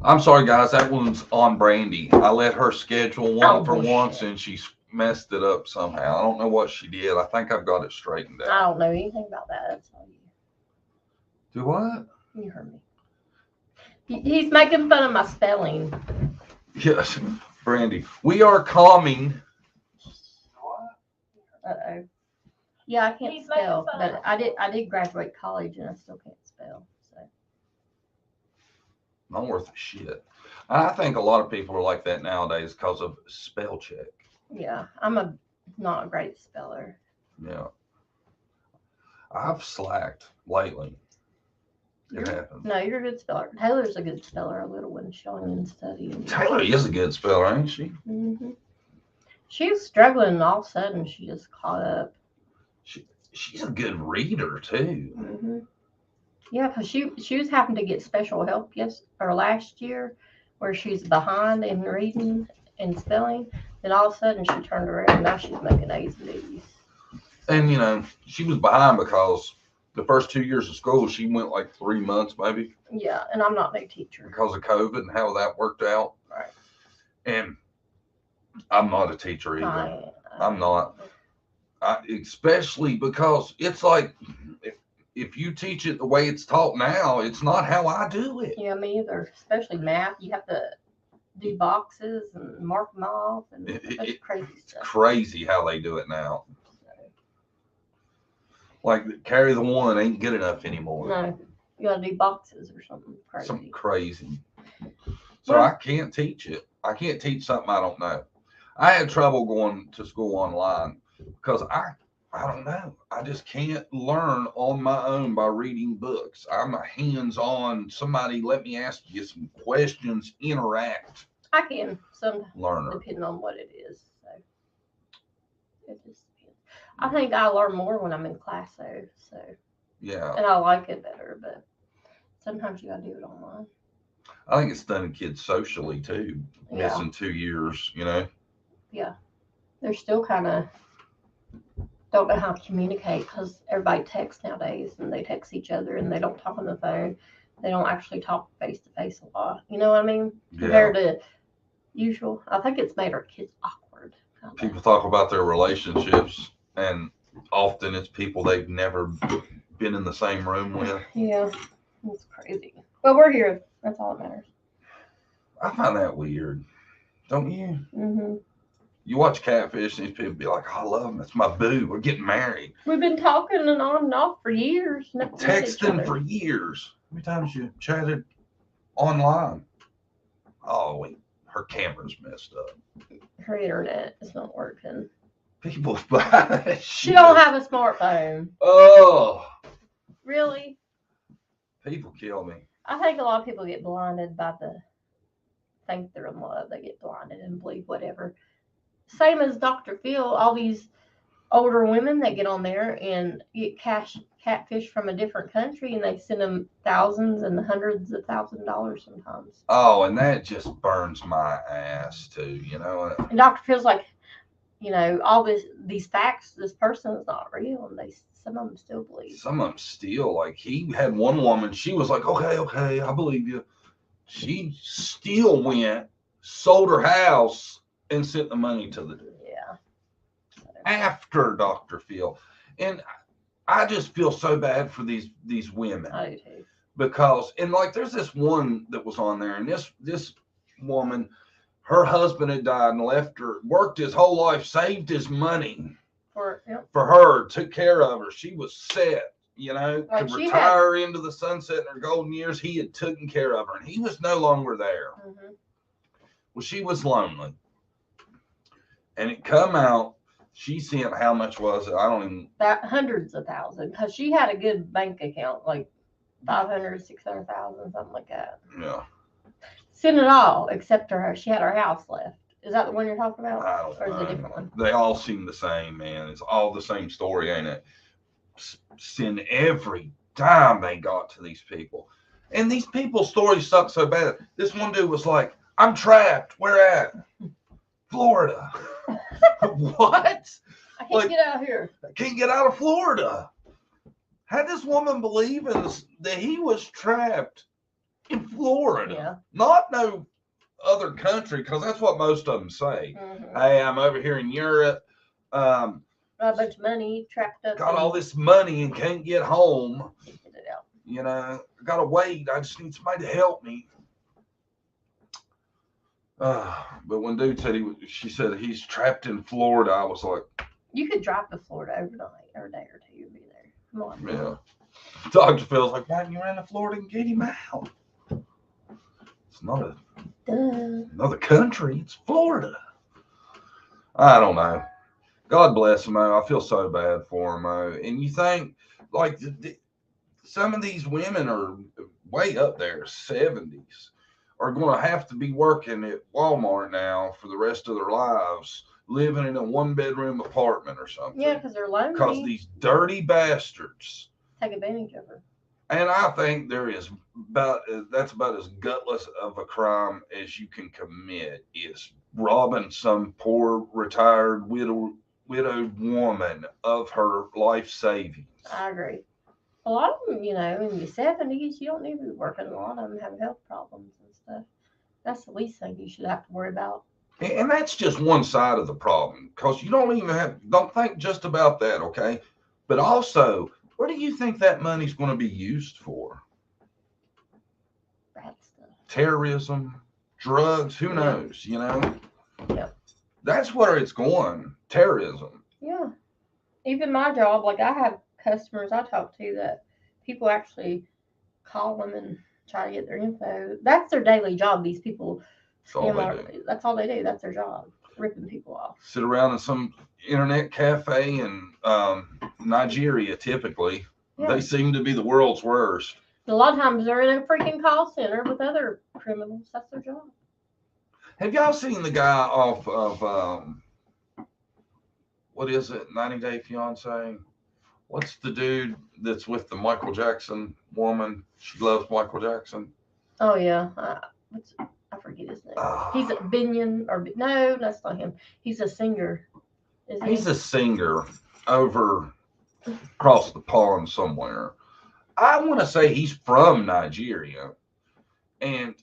I'm sorry, guys. That one's on Brandy. I let her schedule one for once, and she messed it up somehow. I don't know what she did. I think I've got it straightened out. I don't know anything about that. That's all you. Do what? You heard me. He's making fun of my spelling. Yes, Brandy. We are calming. Uh-oh. Yeah, I can't spell, but I did graduate college and I still can't spell. So Not worth a shit. I think a lot of people are like that nowadays because of spell check. yeah, I'm not a great speller. Yeah. I've slacked lately. It happens. No, you're a good speller. Taylor's a good speller. A little one showing and studying. Taylor is a good speller, ain't she? Mm-hmm. She was struggling, and all of a sudden she just caught up. She's a good reader too. Mm-hmm. Yeah, because she was having to get special help last year, where she's behind in reading and spelling. Then all of a sudden she turned around. And now she's making A's and B's. And she was behind because the first 2 years of school she went like 3 months maybe. Yeah, and I'm not a teacher because of COVID and how that worked out. Right. And I'm not a teacher either. I'm not. Especially because it's like if you teach it the way it's taught now, it's not how I do it. Yeah, me either. Especially math, you have to do boxes and mark them off, and it's crazy it's stuff. Crazy how they do it now. Like carry the one ain't good enough anymore. No, you gotta do boxes or something crazy. Something crazy. So I can't teach it. I can't teach something I don't know. I had trouble going to school online because I don't know. I just can't learn on my own by reading books. I'm a hands-on. Somebody let me ask you some questions. Interact. I can some learner, depending on what it is. So it just depends. I think I learn more when I'm in class though. So yeah, and I like it better, but sometimes you gotta do it online. I think it's done kids socially too. Yeah. Missing 2 years, Yeah, they're still kind of don't know how to communicate because everybody texts nowadays and they text each other and they don't talk on the phone. They don't actually talk face to face a lot. You know what I mean? Compared to usual. I think it's made our kids awkward. People talk about their relationships, and often it's people they've never been in the same room with. Yeah, it's crazy. But we're here. That's all that matters. I find that weird. Don't you? Mm-hmm. You watch Catfish, and these people be like, oh, I love him. That's my boo. We're getting married. We've been talking and on and off for years. Texting for years. How many times you chatted online? Oh, wait. Her camera's messed up. Her internet is not working. People buy that shit. She don't have a smartphone. Oh. Really? People kill me. I think a lot of people get blinded by think they're in love. They get blinded and believe whatever. Same as Dr. Phil, all these older women that get on there and get catfish from a different country, and they send them thousands and hundreds of $1,000s sometimes. Oh, and that just burns my ass too, And Dr. Phil's like, all these facts, this person is not real, and some of them still believe. Some of them still, like he had one woman, she was like, okay, I believe you. She still went, sold her house, and sent the money to the dude. Yeah. After Dr. Phil. And I just feel so bad for these women. I do too. Because, and like there's this one that was on there, and this woman, her husband had died and left her, worked his whole life, saved his money for her, took care of her. She was set, like to retire into the sunset in her golden years. He had taken care of her, and he was no longer there. Mm-hmm. Well, she was lonely. And it come out, she sent, how much was it? I don't even. That hundreds of thousands, because she had a good bank account, like 500, 600,000, something like that. Yeah. Sent it all except she had her house left. Is that the one you're talking about? I don't know. Or is it a different one? They all seem the same, man. It's all the same story, ain't it? Send every dime they got to these people. And these people's stories suck so bad. This one dude was like, I'm trapped. Where at? Florida. What? I can't get out of here. I can't get out of Florida. Had this woman believe that he was trapped in Florida. Yeah. Not no other country, because that's what most of them say. Mm-hmm. Hey, I'm over here in Europe. A bunch of money trapped up. Got all this money and can't get home. Get it out. You know, I gotta wait. I just need somebody to help me. But when dude said she said he's trapped in Florida, I was like, you could drive to Florida overnight or a day or two and be there. Come on. Yeah. Dr. Phil's like, why didn't you run to Florida and get him out? It's not another country. It's Florida. I don't know. God bless him, I feel so bad for him, and you think, like, some of these women are way up there, 70s, are going to have to be working at Walmart now for the rest of their lives, living in a one-bedroom apartment or something. Yeah, because they're lonely. Because these dirty bastards take advantage of her. And I think that's about as gutless of a crime as you can commit, is robbing some poor retired widowed woman of her life savings. I agree. A lot of them, in the 70s, you don't need to be working. A lot of them have health problems and stuff. That's the least thing you should have to worry about. And that's just one side of the problem, because you don't think just about that, okay? But also, what do you think that money's going to be used for? Bad stuff. Terrorism, drugs, who knows, Yep. That's where it's going, terrorism. Yeah. Even my job, like I have customers I talk to that people actually call them and try to get their info. That's their daily job. These people, that's all they do. That's their job, ripping people off. Sit around in some internet cafe in Nigeria, typically. Yeah. They seem to be the world's worst. A lot of times they're in a freaking call center with other criminals. That's their job. Have y'all seen the guy off of, what is it, 90 Day Fiance? What's the dude that's with the Michael Jackson woman? She loves Michael Jackson. Oh, yeah. I forget his name. He's a Binion, no, that's not him. He's a singer. He's a singer over across the pond somewhere. I want to say he's from Nigeria, and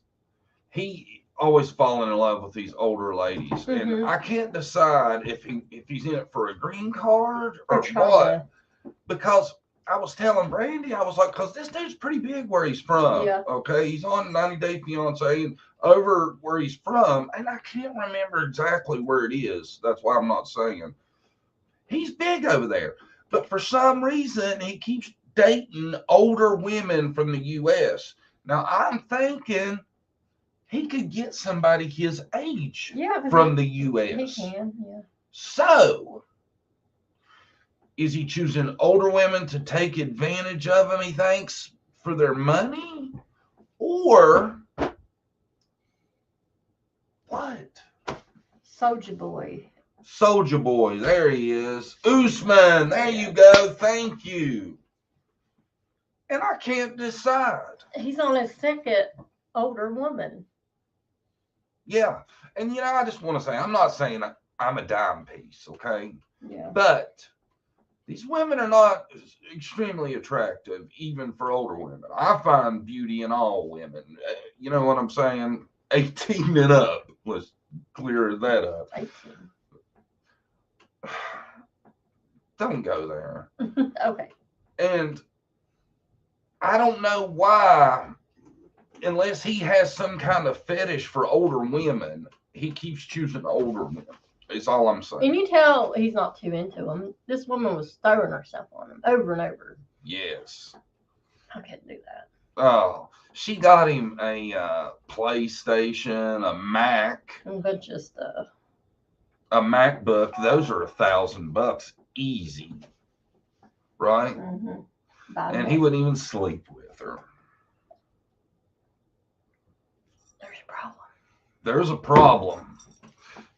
he always falling in love with these older ladies. Mm-hmm. And I can't decide if he's in it for a green card or what. Because I was telling Brandy, I was like, because this dude's pretty big where he's from. Yeah. Okay, he's on 90 Day Fiance and over where he's from, and I can't remember exactly where it is. That's why I'm not saying. He's big over there, but for some reason he keeps dating older women from the U.S. Now I'm thinking he could get somebody his age from the U.S. He can, yeah. So, is he choosing older women to take advantage of him, he thinks, for their money? Or what? Soldier Boy. Soldier Boy, there he is. Usman, there you go. Thank you. And I can't decide. He's on his second older woman. Yeah. And, I just want to say, I'm not saying I'm a dime piece, okay? Yeah. But these women are not extremely attractive, even for older women. I find beauty in all women. You know what I'm saying? 18 and up. Let's clear that up. 18. Don't go there. Okay. And I don't know why, unless he has some kind of fetish for older women, he keeps choosing older women. It's all I'm saying. And you tell he's not too into him. This woman was throwing herself on him over and over. Yes. I couldn't do that. Oh, she got him a PlayStation, a Mac. A bunch of stuff. A MacBook. Those are $1,000 easy. Right? Mm-hmm. And he wouldn't even sleep with her. There's a problem. There's a problem.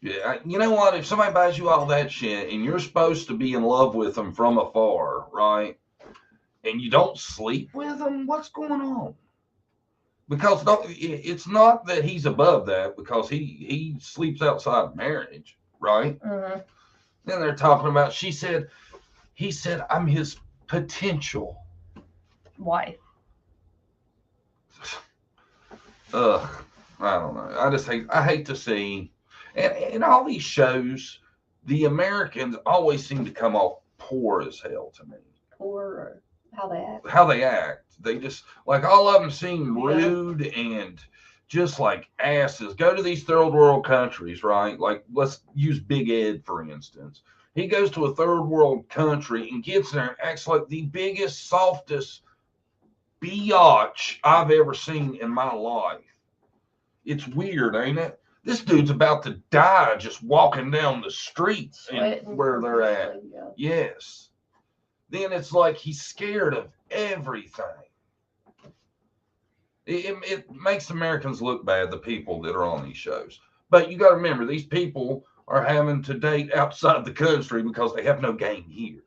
Yeah, you know what? If somebody buys you all that shit and you're supposed to be in love with them from afar, right? And you don't sleep with them, what's going on? Because it's not that he's above that, because he sleeps outside marriage, right? Mm-hmm. Then they're talking about, he said, I'm his potential wife. Ugh, I don't know. I hate to see, and in all these shows, the Americans always seem to come off poor as hell to me. Poor or how they act. How they act, they just like all of them seem rude and just like asses. Go to these third world countries, right? Like let's use Big Ed for instance. He goes to a third world country and gets there and acts like the biggest, softest biatch I've ever seen in my life. It's weird, ain't it? This dude's about to die just walking down the streets and where they're at. Yes. Then it's like he's scared of everything. It makes Americans look bad, the people that are on these shows. But you got to remember, these people are having to date outside the country because they have no game here.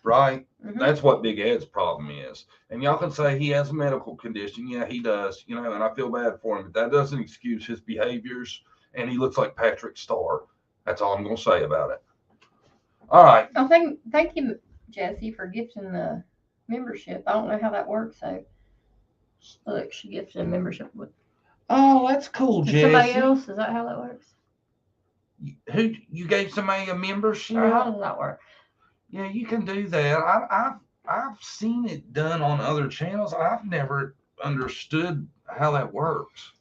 Right? Mm-hmm. That's what Big Ed's problem is. And y'all can say he has a medical condition. Yeah, he does. You know, and I feel bad for him. But that doesn't excuse his behaviors. And he looks like Patrick Starr. That's all I'm going to say about it. All right. Oh, thank you, Jesse, for gifting the membership. I don't know how that works. So, look, she gifted a membership with. Oh, that's cool, Jesse. Somebody else? Is that how that works? Who you gave somebody a membership? Or how does that work? Yeah, you can do that. I've seen it done on other channels. I've never understood how that works.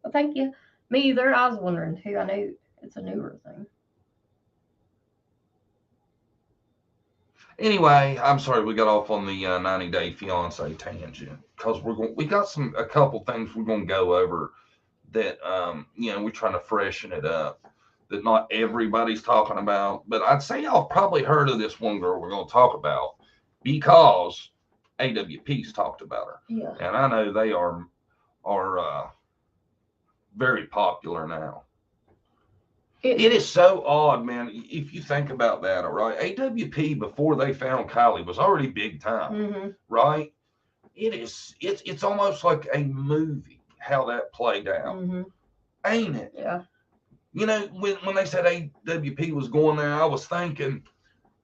Well, thank you. Me either. I was wondering too. I know it's a newer thing. Anyway, I'm sorry we got off on the 90 Day Fiance tangent because we got a couple things we're gonna go over that we're trying to freshen it up that not everybody's talking about. But I'd say y'all probably heard of this one girl we're gonna talk about because AWP's talked about her. Yeah. And I know they are very popular now. It is so odd, man. If you think about that, all right, AWP before they found Kylie was already big time, right? It's almost like a movie how that played out, ain't it? Yeah. You know, when they said AWP was going there, I was thinking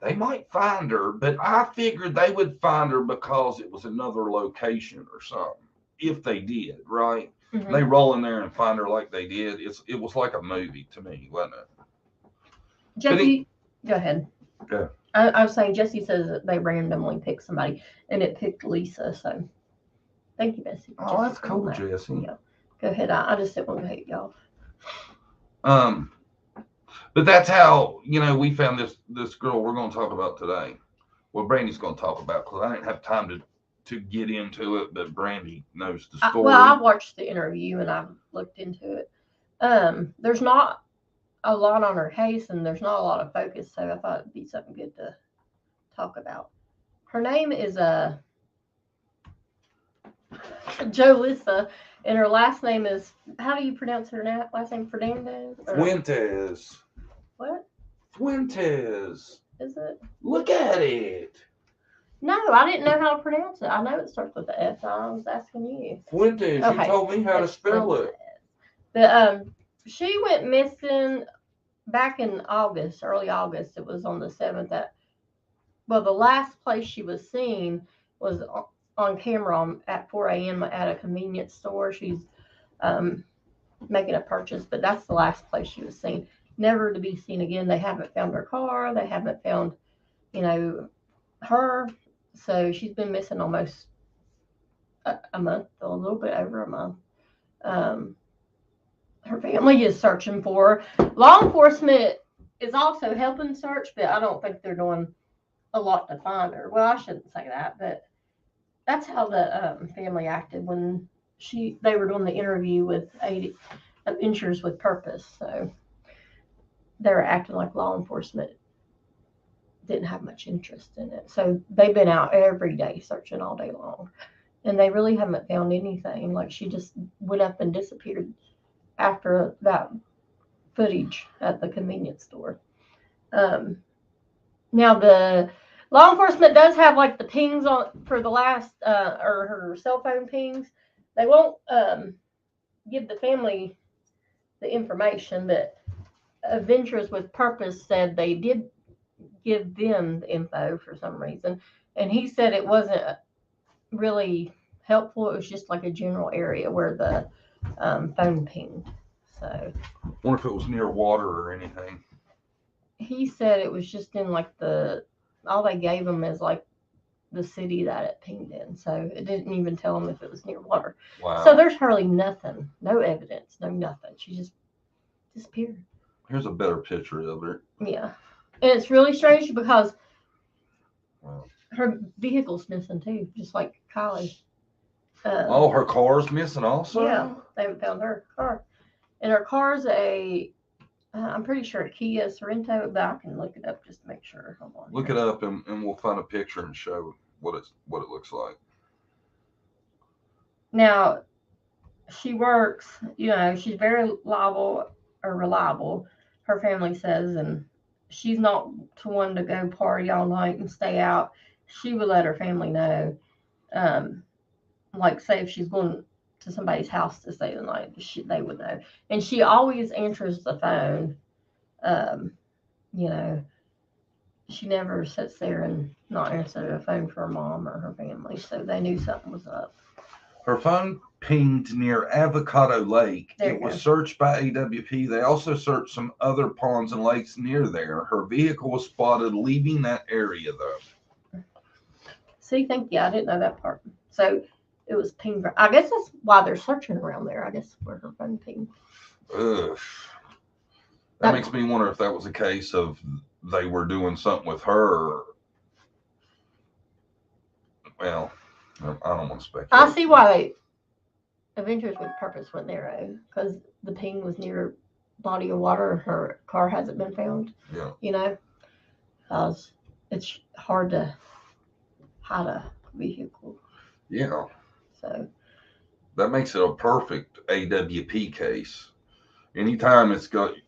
they might find her, but I figured they would find her because it was another location or something. If they did, right? They roll in there and find her like they did. It was like a movie to me, wasn't it? Jesse, go ahead. Yeah. I was saying Jesse says that they randomly picked somebody and it picked Lisa. So thank you, Jesse. Oh, that's cool, Jesse. Yeah. Go ahead. I just didn't want to hate y'all. But that's how we found this girl we're going to talk about today. Well, Brandy's going to talk about because I didn't have time to get into it, but Brandy knows the story. Well, I watched the interview and I've looked into it. There's not a lot on her case and there's not a lot of focus, so I thought it'd be something good to talk about. Her name is Jolissa, and her last name is, how do you pronounce her last name? Fernandez? Fuentes. What? Fuentes. Is it? Look at it. No, I didn't know how to pronounce it. I know it starts with the F. I was asking you. Fuentes. Okay. You told me how to spell it. The she went missing back in August, early August. It was on the 7th. The last place she was seen was on camera at 4 a.m. at a convenience store. She's making a purchase, but that's the last place she was seen. Never to be seen again. They haven't found her car. They haven't found, her. So she's been missing almost a month, a little bit over a month. Her family is searching for her. Law enforcement is also helping search, but I don't think they're doing a lot to find her. Well, I shouldn't say that, but that's how the family acted when they were doing the interview with Adventures with Purpose. So they were acting like law enforcement didn't have much interest in it. So they've been out every day searching all day long, and they really haven't found anything. Like she just went up and disappeared after that footage at the convenience store. Now the law enforcement does have like the pings on for the last or her cell phone pings. They won't give the family the information, but Adventures with Purpose said they did give them the info for some reason, and he said it wasn't really helpful. It was just like a general area where the phone pinged. So. I wonder if it was near water or anything. He said it was just in like all they gave him is like the city that it pinged in. So it didn't even tell him if it was near water. Wow. So there's hardly nothing, no evidence, no nothing. She just disappeared. Here's a better picture of it. Yeah. And it's really strange because her vehicle's missing too, just like Kylie. Her car's missing also? Yeah, they haven't found her car. And her car's I'm pretty sure a Kia Sorento, but I can look it up just to make sure. Hold on. Look it up and we'll find a picture and show what it looks like. Now, she works, she's very reliable, her family says, and she's not one to go party all night and stay out. She would let her family know. Like, say, if she's going to somebody's house to stay the night, they would know. And she always answers the phone. She never sits there and not answer the phone for her mom or her family, so they knew something was up. Her phone pinged near Avocado Lake. It was searched by AWP. They also searched some other ponds and lakes near there. Her vehicle was spotted leaving that area, though. See, I didn't know that part. So it was pinged. I guess that's why they're searching around there. I guess where her phone pinged. Ugh. That makes me wonder if that was a case of they were doing something with her. Well, I don't want to speculate. I see why Adventures with Purpose went there, because the ping was near a body of water and her car hasn't been found. Yeah. Because it's hard to hide a vehicle. Yeah. So. That makes it a perfect AWP case. Anytime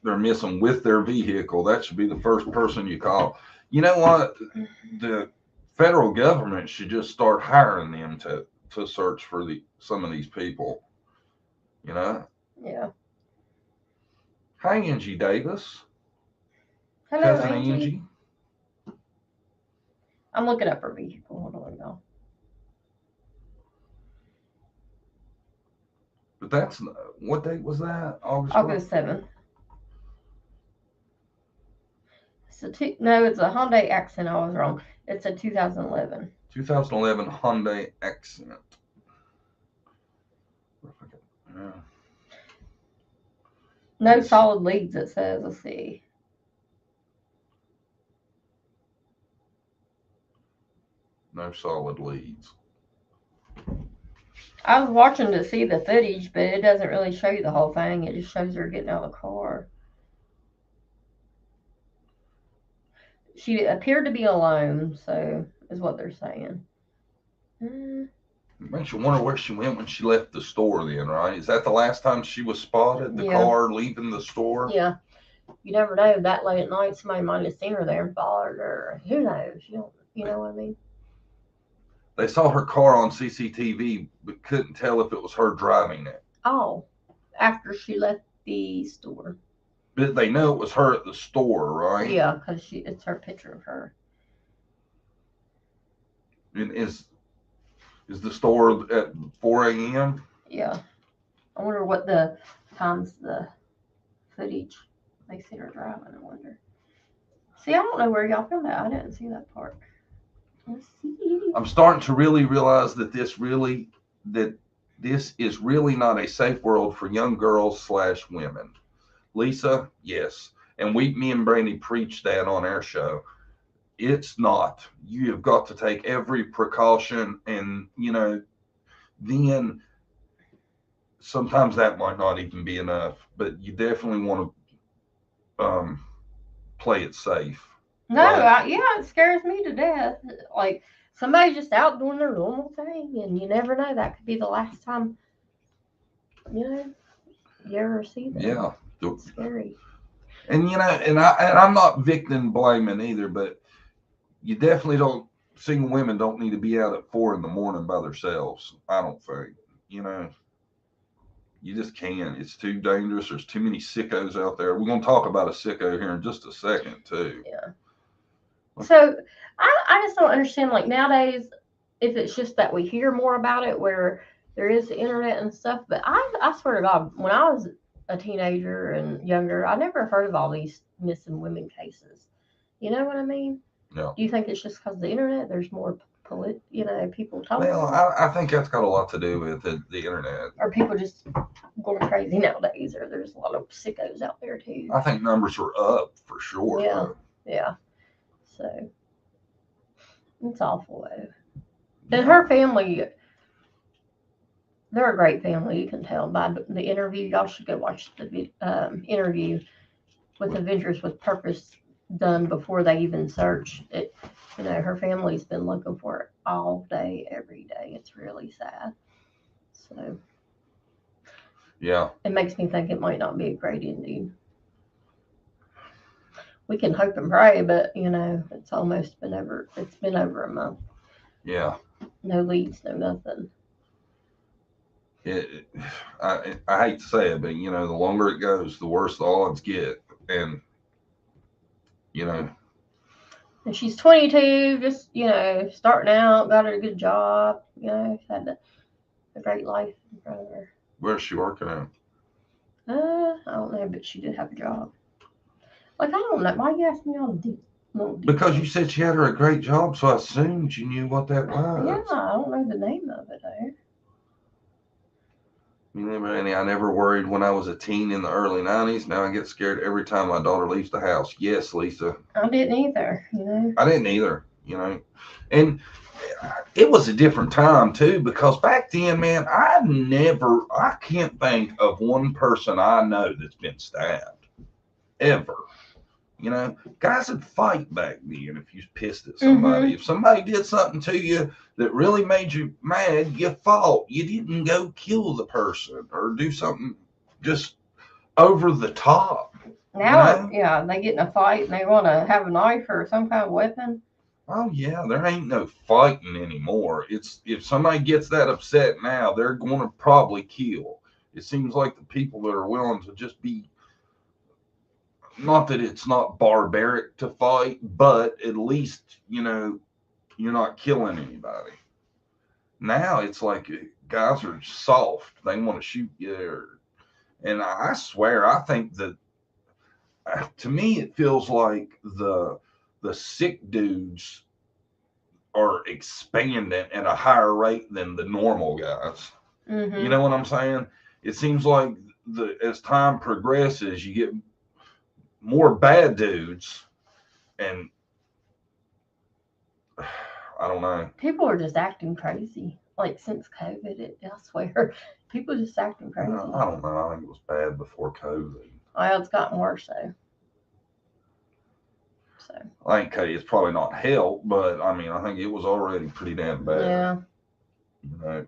they're missing with their vehicle, that should be the first person you call. You know what? The federal government should just start hiring them to search for some of these people. Yeah. Hi, Angie Davis. Hello, Cousin Angie. I'm looking up her vehicle. Hold on, y'all. But what date was that? August 7th. No, it's a Hyundai Accent. I was wrong. It's a 2011. 2011 Hyundai Accent. Yeah. No solid leads, it says. Let's see. No solid leads. I was watching to see the footage, but it doesn't really show you the whole thing. It just shows her getting out of the car. She appeared to be alone, so is what they're saying. It makes you wonder where she went when she left the store then, right? Is that the last time she was spotted? The car leaving the store? Yeah. You never know. That late at night, somebody might have seen her there and followed her. Who knows? You know what I mean? They saw her car on CCTV, but couldn't tell if it was her driving it. Oh, after she left the store. But they know it was her at the store, right? Yeah, because it's her picture of her. And is the store at 4 a.m.? Yeah. I wonder what the times the footage they see her driving. I wonder. See, I don't know where y'all found that. I didn't see that part. Let's see. I'm starting to really realize that this is really not a safe world for young girls / women. Lisa, yes. And me and Brandy preached that on our show. It's not. You have got to take every precaution, and, then sometimes that might not even be enough, but you definitely want to play it safe. No, right? It scares me to death. Like, somebody's just out doing their normal thing, and you never know. That could be the last time, you ever see them. Yeah. It's scary. And, I'm not victim blaming either, but you definitely single women don't need to be out at 4 a.m. by themselves. I don't think, you just can't. It's too dangerous. There's too many sickos out there. We're going to talk about a sicko here in just a second too. Yeah. So I just don't understand, like, nowadays if it's just that we hear more about it where there is the internet and stuff. But I swear to God, when I was a teenager and younger, I never heard of all these missing women cases. You know what I mean? Yeah. Do you think it's just because of the internet? There's more people talking. Well, I think that's got a lot to do with the internet. Or people just going crazy nowadays, or there's a lot of sickos out there too. I think numbers are up for sure. Yeah. Though. Yeah. So it's awful though. And her family, they're a great family. You can tell by the interview. Y'all should go watch the interview with Avengers with Purpose done before they even search it. Her family's been looking for it all day, every day. It's really sad. So, yeah, it makes me think it might not be a great ending. We can hope and pray, but it's almost been over. It's been over a month. Yeah. No leads, no nothing. I hate to say it, but the longer it goes, the worse the odds get, and And she's 22, just starting out, got her a good job, had a great life in front of her. Where's she working at? I don't know, but she did have a job. Like, I don't know. Why are you asking me all the details? Because you said she had her a great job, so I assumed you knew what that was. Yeah, I don't know the name of it, though. I never worried when I was a teen in the early 90s. Now I get scared every time my daughter leaves the house. Yes, Lisa. I didn't either, I didn't either, And it was a different time, too, because back then, man, I can't think of one person I know that's been stabbed. Ever. Guys would fight back then if you was pissed at somebody. Mm-hmm. If somebody did something to you that really made you mad, you fought. You didn't go kill the person or do something just over the top. Now, yeah, they get in a fight and they want to have a knife or some kind of weapon. Oh, yeah, there ain't no fighting anymore. It's if somebody gets that upset now, they're going to probably kill. It seems like the people that are willing to just be, not that it's not barbaric to fight, but at least, you're not killing anybody. Now it's like guys are soft. They want to shoot you. And I swear, I think that, to me, it feels like the sick dudes are expanding at a higher rate than the normal guys. Mm-hmm. You know what I'm saying? It seems like as time progresses, you get more bad dudes, and I don't know. People are just acting crazy. Like since COVID, I swear, people are just acting crazy. I don't know. I think it was bad before COVID. Well, it's gotten worse though. So I think it's probably not helped, but I think it was already pretty damn bad. Yeah.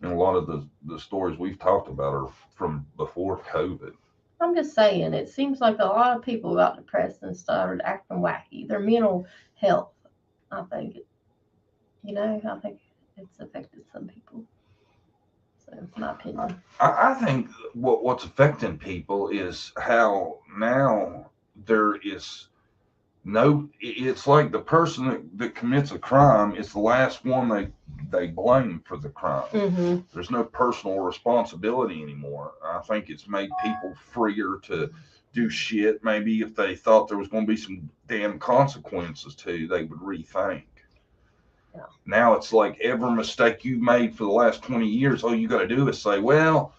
And a lot of the stories we've talked about are from before COVID. I'm just saying, it seems like a lot of people got depressed and started acting wacky. Their mental health, I think, I think it's affected some people. So, it's my opinion. I think what's affecting people is how now there is it's like the person that commits a crime is the last one they blame for the crime. Mm-hmm. There's no personal responsibility anymore. I think it's made people freer to do shit. Maybe if they thought there was going to be some damn consequences to, they would rethink. Yeah. Now it's like every mistake you made for the last 20 years, all you got to do is say, well,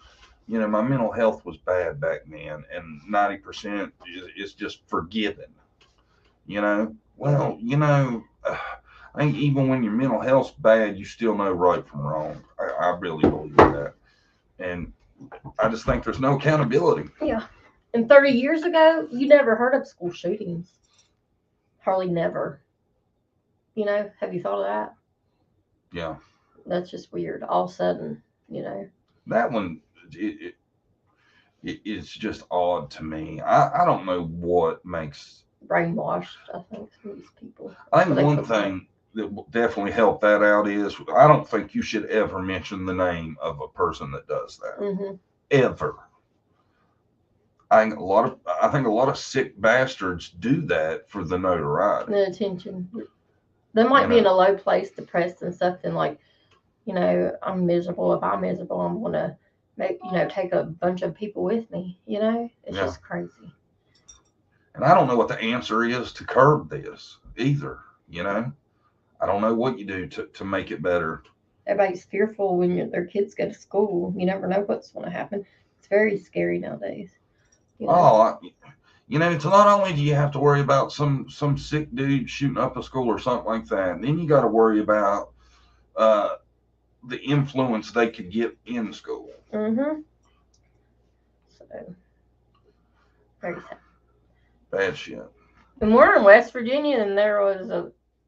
my mental health was bad back then, and 90% is just forgiven. Well, I think even when your mental health's bad, you still know right from wrong. I really believe that. And I just think there's no accountability. Yeah. And 30 years ago, you never heard of school shootings. Hardly never. Have you thought of that? Yeah. That's just weird. All of a sudden, That one, it's just odd to me. I don't know what makes... brainwashed, I think, some of these people. I think one thing that will definitely help that out is I don't think you should ever mention the name of a person that does that. Mm-hmm. Ever. I think a lot of sick bastards do that for the notoriety. The attention. They might be in a low place, depressed and stuff, and like, I'm miserable. If I'm miserable, I'm gonna take a bunch of people with me. It's just crazy. And I don't know what the answer is to curb this either. I don't know what you do to make it better. Everybody's fearful when their kids go to school. You never know what's going to happen. It's very scary nowadays. It's not only do you have to worry about some sick dude shooting up a school or something like that, and then you got to worry about the influence they could get in school. Mm-hmm. So, very sad. Bad shit. And we're in West Virginia, and there was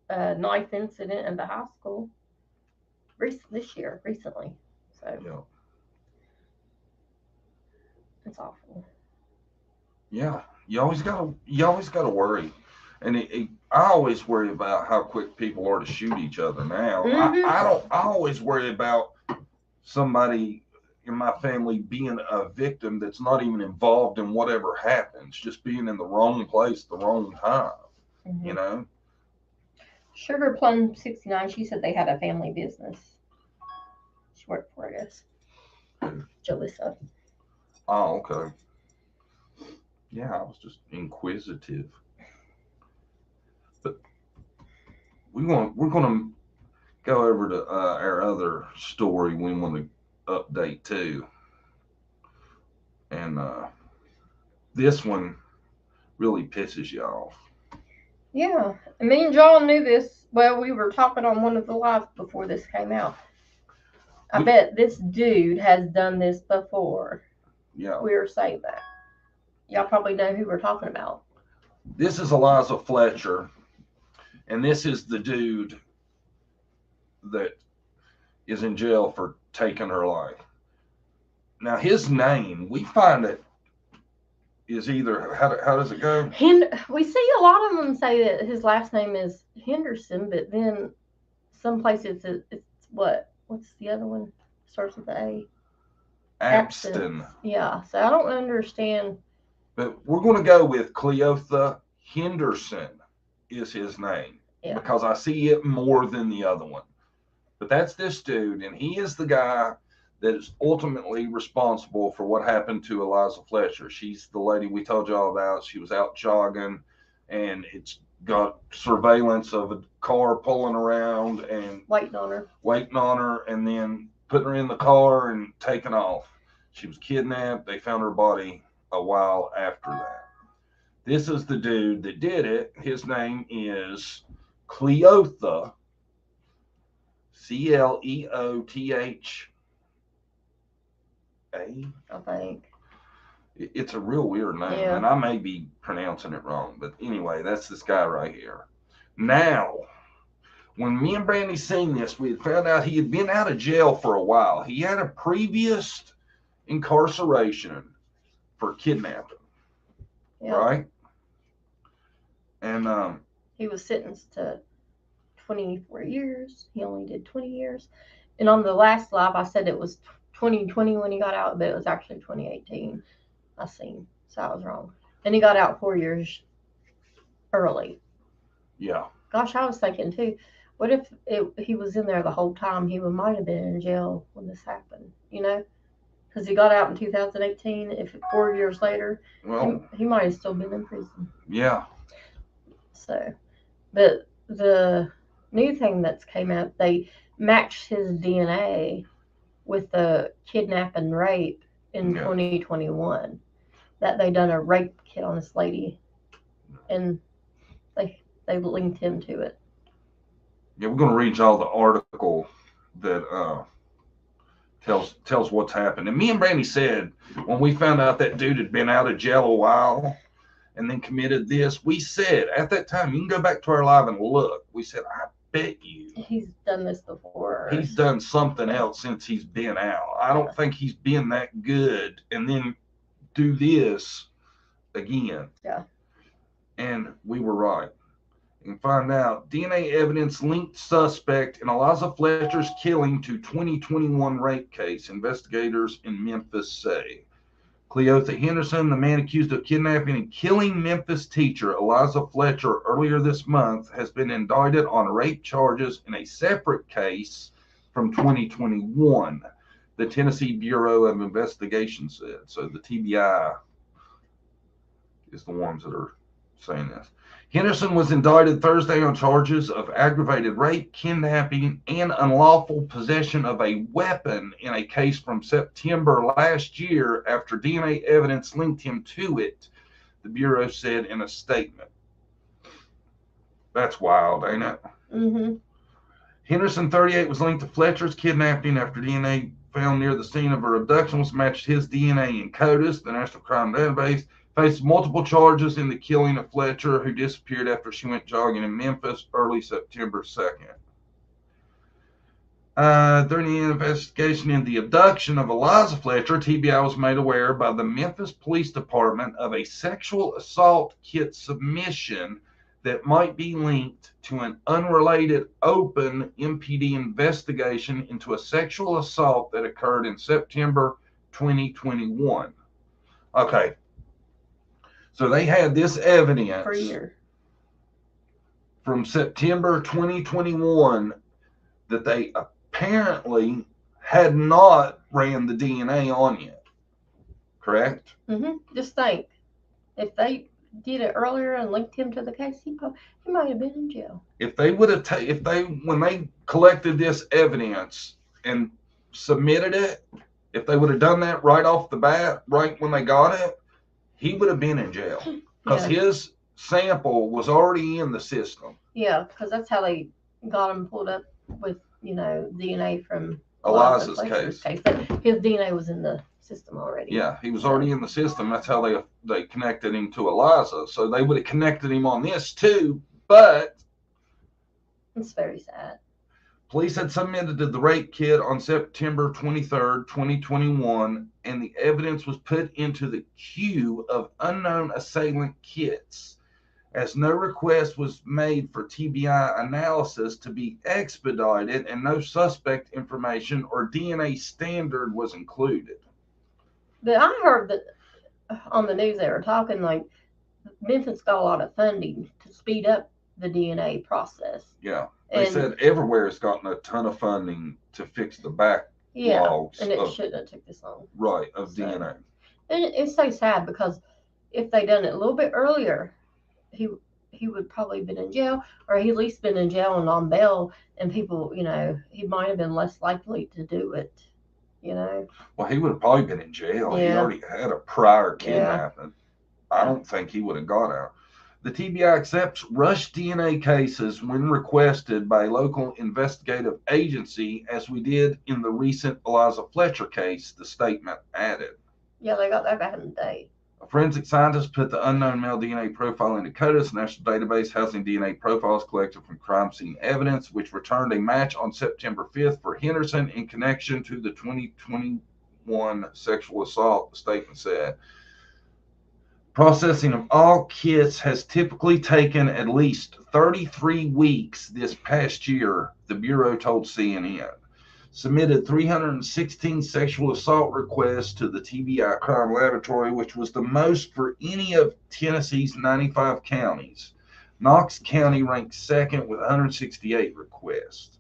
a knife incident in the high school recently. So yeah. It's awful. Yeah, you always gotta worry, and I always worry about how quick people are to shoot each other now. Mm-hmm. I always worry about somebody in my family being a victim that's not even involved in whatever happens, just being in the wrong place at the wrong time. Mm-hmm. Sugar Plum 69, she said they had a family business. She worked for it. Jolissa. Oh, okay. Yeah, I was just inquisitive. But we're gonna go over to our other story we want to update too, and this one really pisses you off. Yeah, me and John knew this. Well, we were talking on one of the lives before this came out. I bet this dude has done this before. Yeah. We were saying that. Y'all probably know who we're talking about. This is Eliza Fletcher, and this is the dude that is in jail for taking her life. Now, his name, we find it is either, how does it go? We see a lot of them say that his last name is Henderson, but then some places it's what? What's the other one? Starts with the A. Abston. Yeah, so I don't understand. But we're going to go with Cleotha Henderson is his name. Yeah. Because I see it more than the other one. But that's this dude, and he is the guy that is ultimately responsible for what happened to Eliza Fletcher. She's the lady we told y'all about. She was out jogging, and it's got surveillance of a car pulling around and waiting on her, and then putting her in the car and taking off. She was kidnapped. They found her body a while after that. This is the dude that did it. His name is Cleotha, Cleotha. I think. It's a real weird name, and I may be pronouncing it wrong, but anyway, that's this guy right here. Now, when me and Brandy seen this, we had found out he had been out of jail for a while. He had a previous incarceration for kidnapping, right? And he was sentenced to 24 years. He only did 20 years. And on the last live, I said it was 2020 when he got out, but it was actually 2018. I seen, so I was wrong. And he got out 4 years early. Yeah. Gosh, I was thinking too, what if he was in there the whole time? He might have been in jail when this happened, because he got out in 2018. If 4 years later, he might have still been in prison. Yeah. So, but the new thing that's came out, they matched his DNA with the kidnap and rape in 2021. That they done a rape kit on this lady, and they linked him to it. Yeah, we're gonna read y'all the article that tells what's happened. And me and Brandy said when we found out that dude had been out of jail a while and then committed this, we said at that time, you can go back to our live and look. We said, I bet you he's done this before. He's done something else since he's been out. I don't think he's been that good and then do this again. Yeah. And we were right. You can find out DNA evidence linked suspect in Eliza Fletcher's killing to 2021 rape case, investigators in Memphis say. Cleotha Henderson, the man accused of kidnapping and killing Memphis teacher Eliza Fletcher earlier this month, has been indicted on rape charges in a separate case from 2021. The Tennessee Bureau of Investigation said. So the TBI is the ones that are saying this. Henderson was indicted Thursday on charges of aggravated rape, kidnapping, and unlawful possession of a weapon in a case from September last year after DNA evidence linked him to it, the Bureau said in a statement. That's wild, ain't it? Mm-hmm. Henderson, 38, was linked to Fletcher's kidnapping after DNA found near the scene of her abduction was matched his DNA in CODIS, the National Crime Database. Faced multiple charges in the killing of Fletcher, who disappeared after she went jogging in Memphis early September 2nd. During the investigation into the abduction of Eliza Fletcher, TBI was made aware by the Memphis Police Department of a sexual assault kit submission that might be linked to an unrelated open MPD investigation into a sexual assault that occurred in September 2021. Okay. So they had this evidence for a year from September 2021 that they apparently had not ran the DNA on yet. Correct? Mm-hmm. Just think, if they did it earlier and linked him to the case, he might have been in jail. If they would have, when they collected this evidence and submitted it, if they would have done that right off the bat, right when they got it, he would have been in jail because his sample was already in the system. Yeah, because that's how they got him pulled up with, DNA from Eliza's case. His DNA was in the system already. Yeah, he was already in the system. That's how they connected him to Eliza. So they would have connected him on this too, but it's very sad. Police had submitted to the rape kit on September 23rd, 2021, and the evidence was put into the queue of unknown assailant kits, as no request was made for TBI analysis to be expedited and no suspect information or DNA standard was included. But I heard that on the news they were talking like Memphis got a lot of funding to speed up the DNA process. Yeah. They said everywhere has gotten a ton of funding to fix the backlogs. Yeah, and it shouldn't have took this long. Right, of DNA. And it's so sad because if they'd done it a little bit earlier, he would probably have been in jail, or he at least been in jail and on bail, and people, he might have been less likely to do it, Well, he would have probably been in jail. Yeah. He already had a prior kidnapping. Yeah. I don't think he would have got out. The TBI accepts rush DNA cases when requested by a local investigative agency, as we did in the recent Eliza Fletcher case, the statement added. Yeah, they got that back in the day. A forensic scientist put the unknown male DNA profile into CODIS, a national database housing DNA profiles collected from crime scene evidence, which returned a match on September 5th for Henderson in connection to the 2021 sexual assault, the statement said. Processing of all kits has typically taken at least 33 weeks this past year, the Bureau told CNN. Submitted 316 sexual assault requests to the TBI Crime Laboratory, which was the most for any of Tennessee's 95 counties. Knox County ranked second with 168 requests.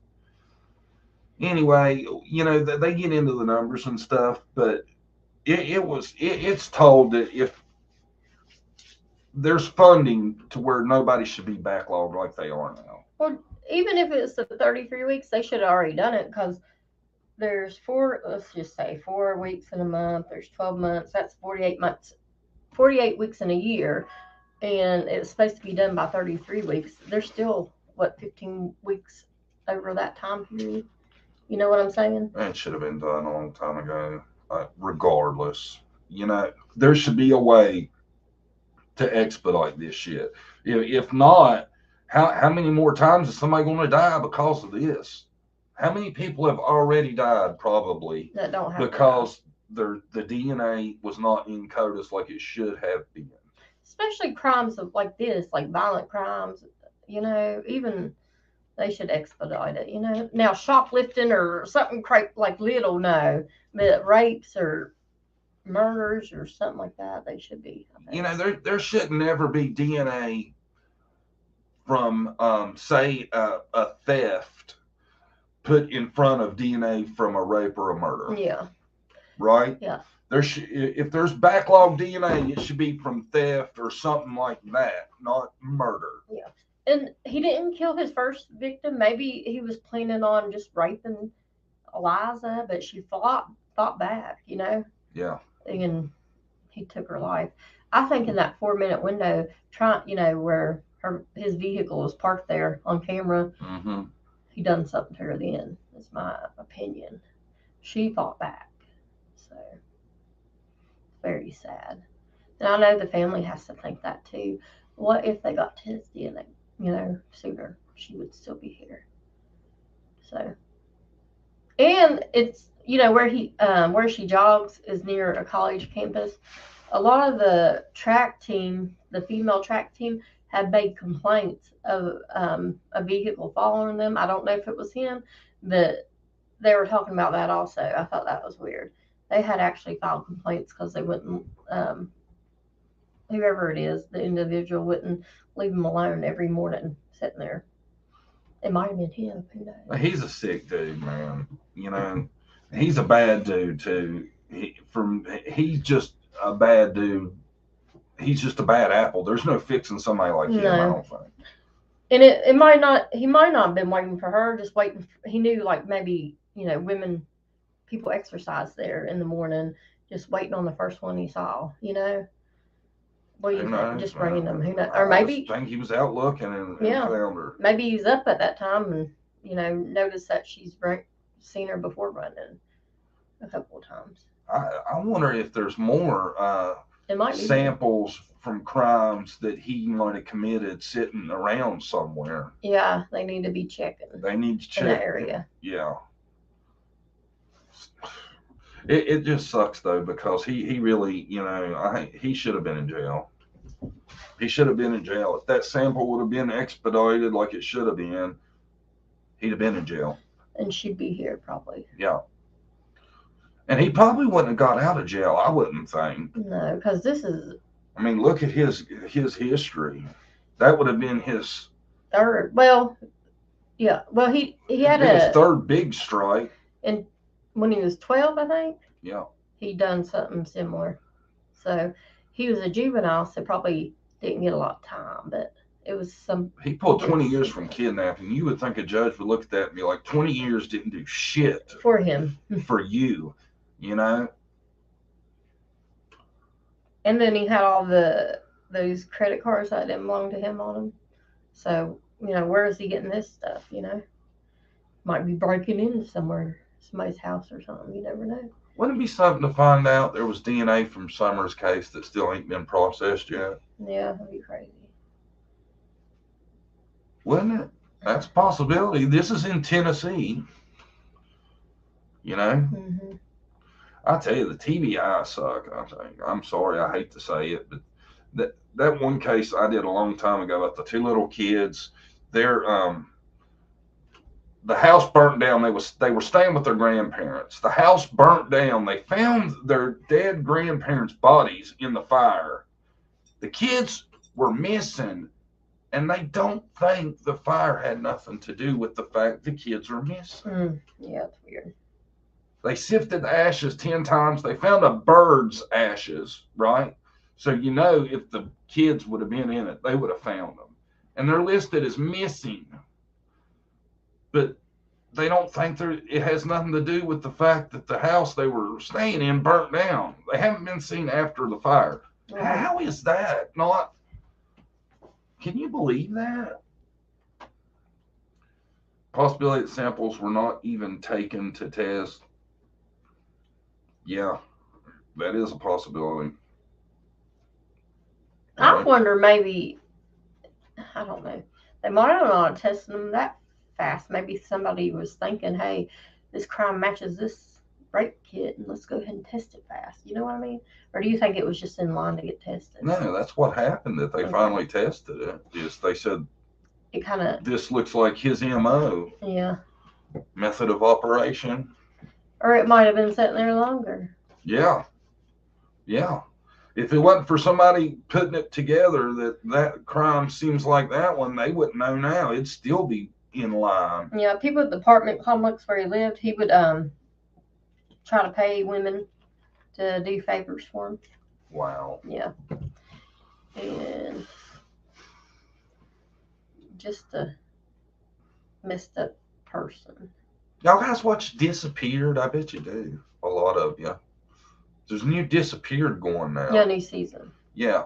Anyway, they get into the numbers and stuff, but it's told that if there's funding to where nobody should be backlogged like they are now. Well, even if it's the 33 weeks, they should have already done it because there's 4 weeks in a month. There's 12 months. That's 48 months, 48 weeks in a year. And it's supposed to be done by 33 weeks. There's still, 15 weeks over that time period. You know what I'm saying? That should have been done a long time ago. Regardless, there should be a way to expedite this shit. If not, how many more times is somebody going to die because of this? How many people have already died probably that don't have because the DNA was not in CODIS like it should have been? Especially crimes like this, like violent crimes, even they should expedite it, Now shoplifting or something like little, no, but rapes or murders or something like that, they should be. You know, there should never be DNA from, say, a theft put in front of DNA from a rape or a murder. Yeah. Right? Yeah. If there's backlog DNA, it should be from theft or something like that, not murder. Yeah. And he didn't kill his first victim. Maybe he was planning on just raping Eliza, but she fought back, you know? Yeah. And he took her life. I think in that 4-minute window, where his vehicle was parked there on camera, he done something to her then. That's my opinion. She fought back. So, very sad. And I know the family has to think that too. What if they got to his DNA, sooner? She would still be here. So, and it's, where she jogs is near a college campus. A lot of the track team, the female track team, had made complaints of a vehicle following them. I don't know if it was him, but they were talking about that also. I thought that was weird. They had actually filed complaints because they wouldn't, whoever it is, the individual wouldn't leave them alone every morning sitting there. It might have been him. Who knows? He's a sick dude, man. You know, he's a bad dude too. He's just a bad dude. He's just a bad apple. There's no fixing somebody like him, I don't think. And he might not have been waiting for her, just waiting. He knew, like, maybe, people exercise there in the morning, just waiting on the first one he saw, What do you think? Just bringing them. Who knows? Or maybe I think he was out looking and found her. Maybe he's up at that time and, noticed that she's seen her before running a couple of times. I wonder if there's more samples from crimes that he might have committed sitting around somewhere. Yeah, they need to be checking. They need to check in that area. Yeah. It just sucks though, because he really, he should have been in jail. He should have been in jail. If that sample would have been expedited like it should have been, he'd have been in jail. And she'd be here probably. Yeah. And he probably wouldn't have got out of jail, I wouldn't think. No, because this is... I mean, look at his history. That would have been his... third. Well, yeah. Well, he had his third big strike. And when he was 12, I think. Yeah. He done something similar. So he was a juvenile, so probably didn't get a lot of time, but it was some... He pulled 20 years from kidnapping. You would think a judge would look at that and be like, 20 years didn't do shit. For him. For you, And then he had all those credit cards that didn't belong to him on him. So, where is he getting this stuff, Might be breaking into somebody's house or something. You never know. Wouldn't it be something to find out there was DNA from Summer's case that still ain't been processed yet? Yeah, that'd be crazy. Wouldn't it? That's a possibility. This is in Tennessee. Mm-hmm. I tell you, the TBI suck. I'm sorry, I hate to say it, but that one case I did a long time ago about the two little kids, the house burnt down. They were staying with their grandparents. The house burnt down. They found their dead grandparents' bodies in the fire. The kids were missing, and they don't think the fire had nothing to do with the fact the kids were missing. Yeah, it's weird. They sifted the ashes 10 times. They found a bird's ashes, right? So, if the kids would have been in it, they would have found them. And they're listed as missing. But they don't think it has nothing to do with the fact that the house they were staying in burnt down. They haven't been seen after the fire. Mm-hmm. How is that not? Can you believe that? Possibility that samples were not even taken to test. Yeah, that is a possibility. I wonder, maybe, I don't know, they might have not tested them that fast. Maybe somebody was thinking, hey, this crime matches this rape kit, and let's go ahead and test it fast. You know what I mean? Or do you think it was just in line to get tested? No, that's what happened, that they finally tested it. Yes, they said, it kind of... this looks like his MO. Yeah. Method of operation. Or it might have been sitting there longer. Yeah. Yeah. If it wasn't for somebody putting it together that crime seems like that one, they wouldn't know now. It'd still be in line. Yeah, people at the apartment complex where he lived, he would try to pay women to do favors for him. Wow. Yeah. And just a messed up person. Y'all guys watch Disappeared? I bet you do. A lot of you. There's a new Disappeared going now. Yeah, new season. Yeah.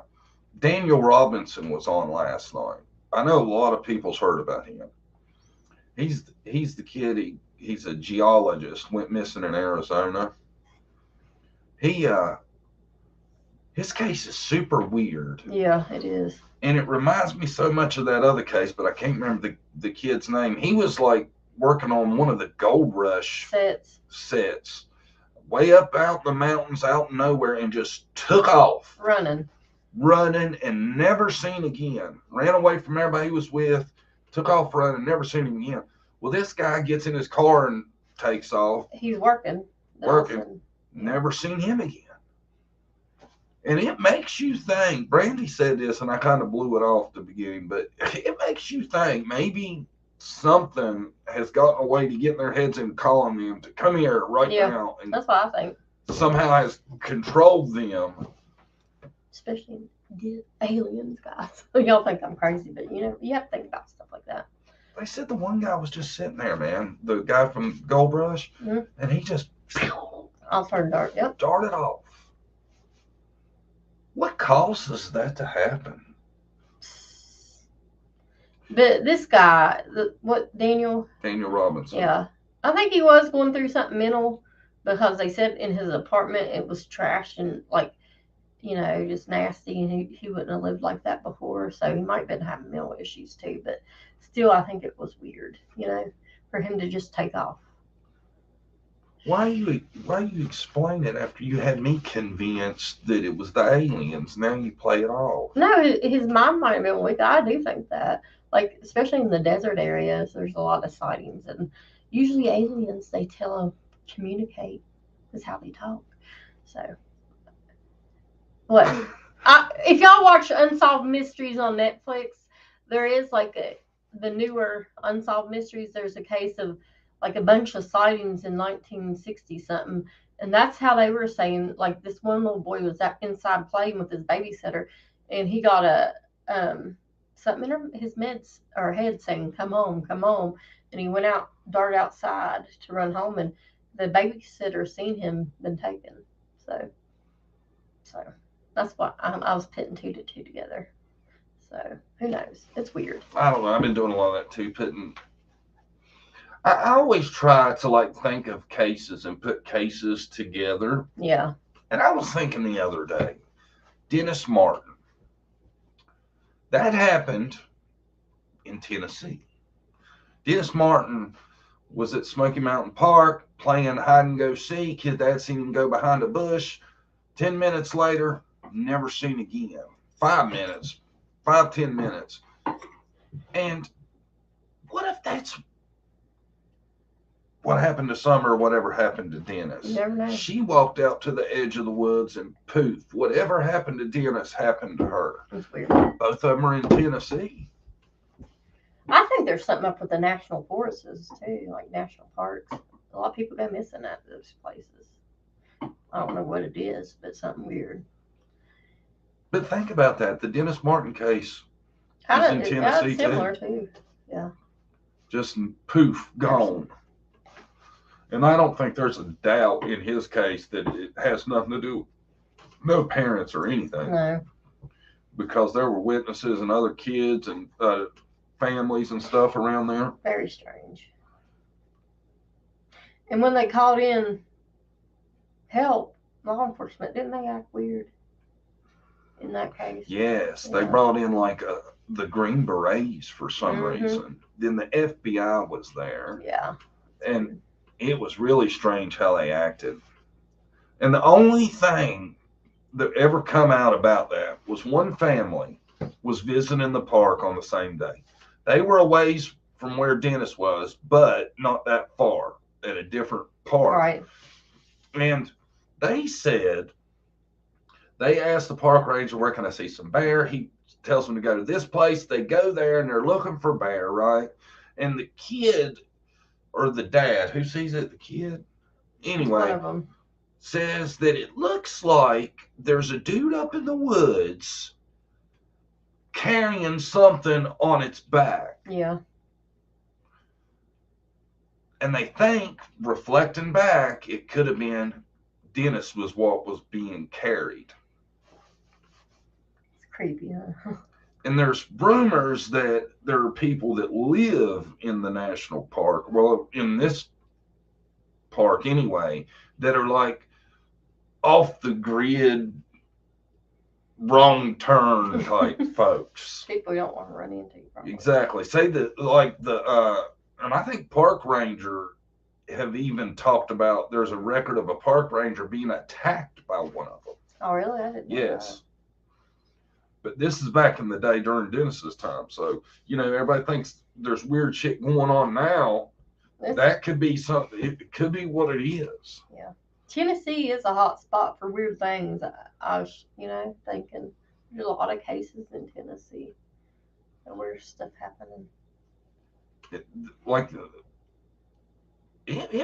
Daniel Robinson was on last night. I know a lot of people's heard about him. He's the kid. He's a geologist. Went missing in Arizona. His case is super weird. Yeah, it is. And it reminds me so much of that other case, but I can't remember the kid's name. He was like working on one of the gold rush sets way up out in the mountains, out in nowhere, and just took off. Running and never seen again. Ran away from everybody he was with, took off running, never seen him again. Well, this guy gets in his car and takes off. He's working. Never seen him again. And it makes you think. Brandy said this, and I kind of blew it off at the beginning, but it makes you think maybe something has gotten a way to get in their heads and calling them to come here right now. And that's what I think. Somehow has controlled them. Especially aliens, guys. Y'all think I'm crazy, but you have to think about stuff like that. They said the one guy was just sitting there, man. The guy from Gold Rush, and he just darted off. What causes that to happen? But this guy, Daniel Robinson. Yeah, I think he was going through something mental because they said in his apartment it was trashed and like, just nasty, and he wouldn't have lived like that before. So he might have been having mental issues too. But still, I think it was weird, for him to just take off. Why you explain it after you had me convinced that it was the aliens? Now you play it off. No, his mind might have been weak. I do think that, like, especially in the desert areas, there's a lot of sightings, and usually aliens, they communicate is how they talk. So, what? If y'all watch Unsolved Mysteries on Netflix, there is like the newer Unsolved Mysteries. There's a case of like a bunch of sightings in 1960 something, and that's how they were saying, like, this one little boy was inside playing with his babysitter, and he got a something in his meds or head saying, come home, and he went out, darted outside to run home, and the babysitter seen him been taken. So that's what I was putting 2 to 2 together. So who knows? It's weird. I don't know. I've been doing a lot of that too, I always try to think of cases and put cases together. Yeah. And I was thinking the other day, Dennis Martin. That happened in Tennessee. Dennis Martin was at Smoky Mountain Park playing hide and go seek. His dad seen him go behind a bush. 10 minutes later, never seen again. 5 minutes, 10 minutes. And what if that's what happened to Summer, whatever happened to Dennis? You never know. She walked out to the edge of the woods and poof, whatever happened to Dennis happened to her. That's weird. Both of them are in Tennessee. I think there's something up with the national forests too, like national parks. A lot of people go missing at those places. I don't know what it is, but something weird. But think about that. The Dennis Martin case is in Tennessee similar too. Yeah. Just poof, gone. And I don't think there's a doubt in his case that it has nothing to do with no parents or anything. No. Because there were witnesses and other kids and families and stuff around there. Very strange. And when they called in help, law enforcement, didn't they act weird in that case? Yes, yeah. They brought in the Green Berets for some reason. Then the FBI was there. Yeah. And it was really strange how they acted. And the only thing that ever come out about that was one family was visiting the park on the same day. They were a ways from where Dennis was, but not that far, at a different park. Right. And they said They ask the park ranger, where can I see some bear? He tells them to go to this place. They go there and they're looking for bear, right? And the kid or the dad, who sees it? The kid? Anyway, says that it looks like there's a dude up in the woods carrying something on its back. Yeah. And they think, reflecting back, it could have been Dennis was what was being carried. It's creepy, huh? And there's rumors that there are people that live in the national park, well, in this park anyway, that are like off the grid, wrong turn type folks. People you don't want to run into. Probably. Exactly. Say that, like and I think park ranger have even talked about there's a record of a park ranger being attacked by one of them. Oh, really? I didn't know Yes. that. But this is back in the day during Dennis's time. So, everybody thinks there's weird shit going on now. That could be something. It could be what it is. Yeah. Tennessee is a hot spot for weird things. I was, thinking there's a lot of cases in Tennessee and weird stuff happening. It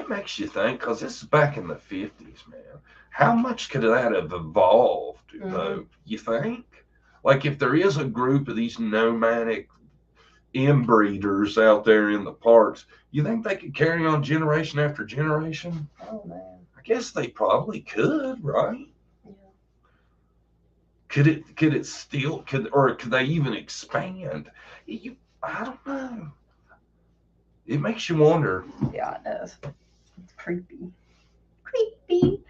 makes you think, because this is back in the 50s, man. How much could that have evolved, though, you think? Like, if there is a group of these nomadic inbreeders out there in the parks, you think they could carry on generation after generation? Oh, man. I guess they probably could, right? Yeah. Could it still, could they even expand? I don't know. It makes you wonder. Yeah, it does. It's creepy. Creepy.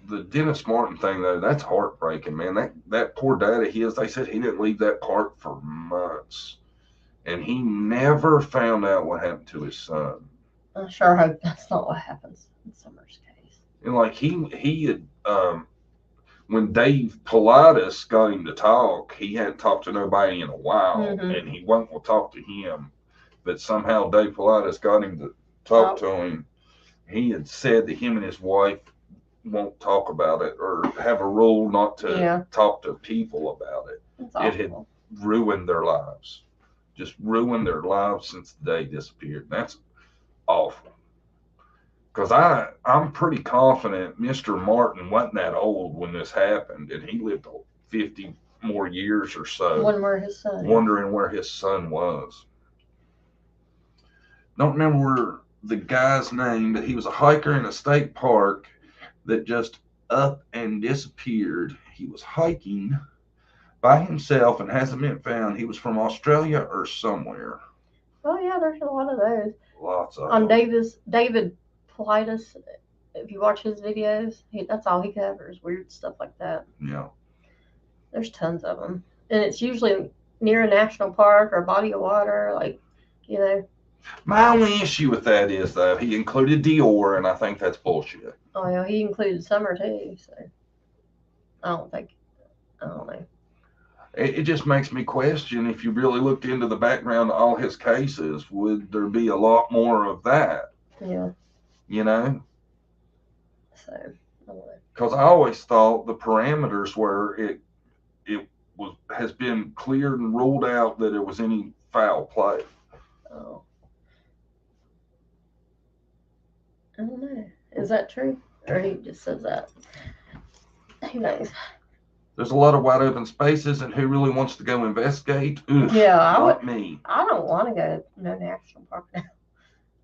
The Dennis Martin thing, though, that's heartbreaking, man. That poor dad of his, they said he didn't leave that park for months. And he never found out what happened to his son. I sure hope that's not what happens in Summer's case. And like he had, when Dave Politis got him to talk, he hadn't talked to nobody in a while, and he wasn't going to talk to him. But somehow Dave Politis got him to talk to him. He had said that him and his wife won't talk about it, or have a rule not to talk to people about it. It had ruined their lives. Just ruined their lives since the day he disappeared. That's awful. Because I'm pretty confident Mr. Martin wasn't that old when this happened, and he lived 50 more years or so. Wondering where his son was. Don't remember the guy's name, but he was a hiker in a state park that just up and disappeared. He was hiking by himself and hasn't been found. He was from Australia or somewhere. Oh, yeah, there's a lot of those. Lots of them. David Politis, if you watch his videos, that's all he covers, weird stuff like that. Yeah. There's tons of them. And it's usually near a national park or a body of water, My only issue with that is, though, he included Dior, and I think that's bullshit. Oh, yeah, he included Summer, too, so I don't know. It just makes me question, if you really looked into the background of all his cases, would there be a lot more of that? Yeah. So, I don't know. Because I always thought the parameters were it has been cleared and ruled out that it was any foul play. Oh. I don't know. Is that true? Or he just says that? Who knows? There's a lot of wide open spaces, and who really wants to go investigate? Ugh, yeah, not me. I don't want to go to no national park now.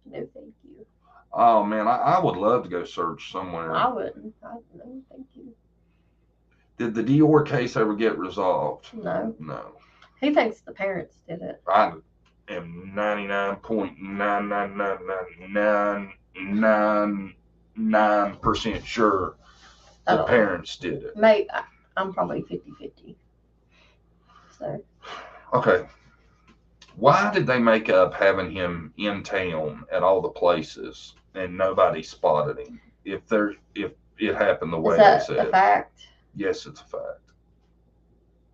No, thank you. Oh, man, I would love to go search somewhere. I wouldn't. No, thank you. Did the Dior case ever get resolved? No. No. He thinks the parents did it. I am 99.99999% sure the parents did it. Maybe I'm probably 50-50. So. Okay. Why did they make up having him in town at all the places and nobody spotted him? If it happened the way they said. Is that a fact? Yes, it's a fact.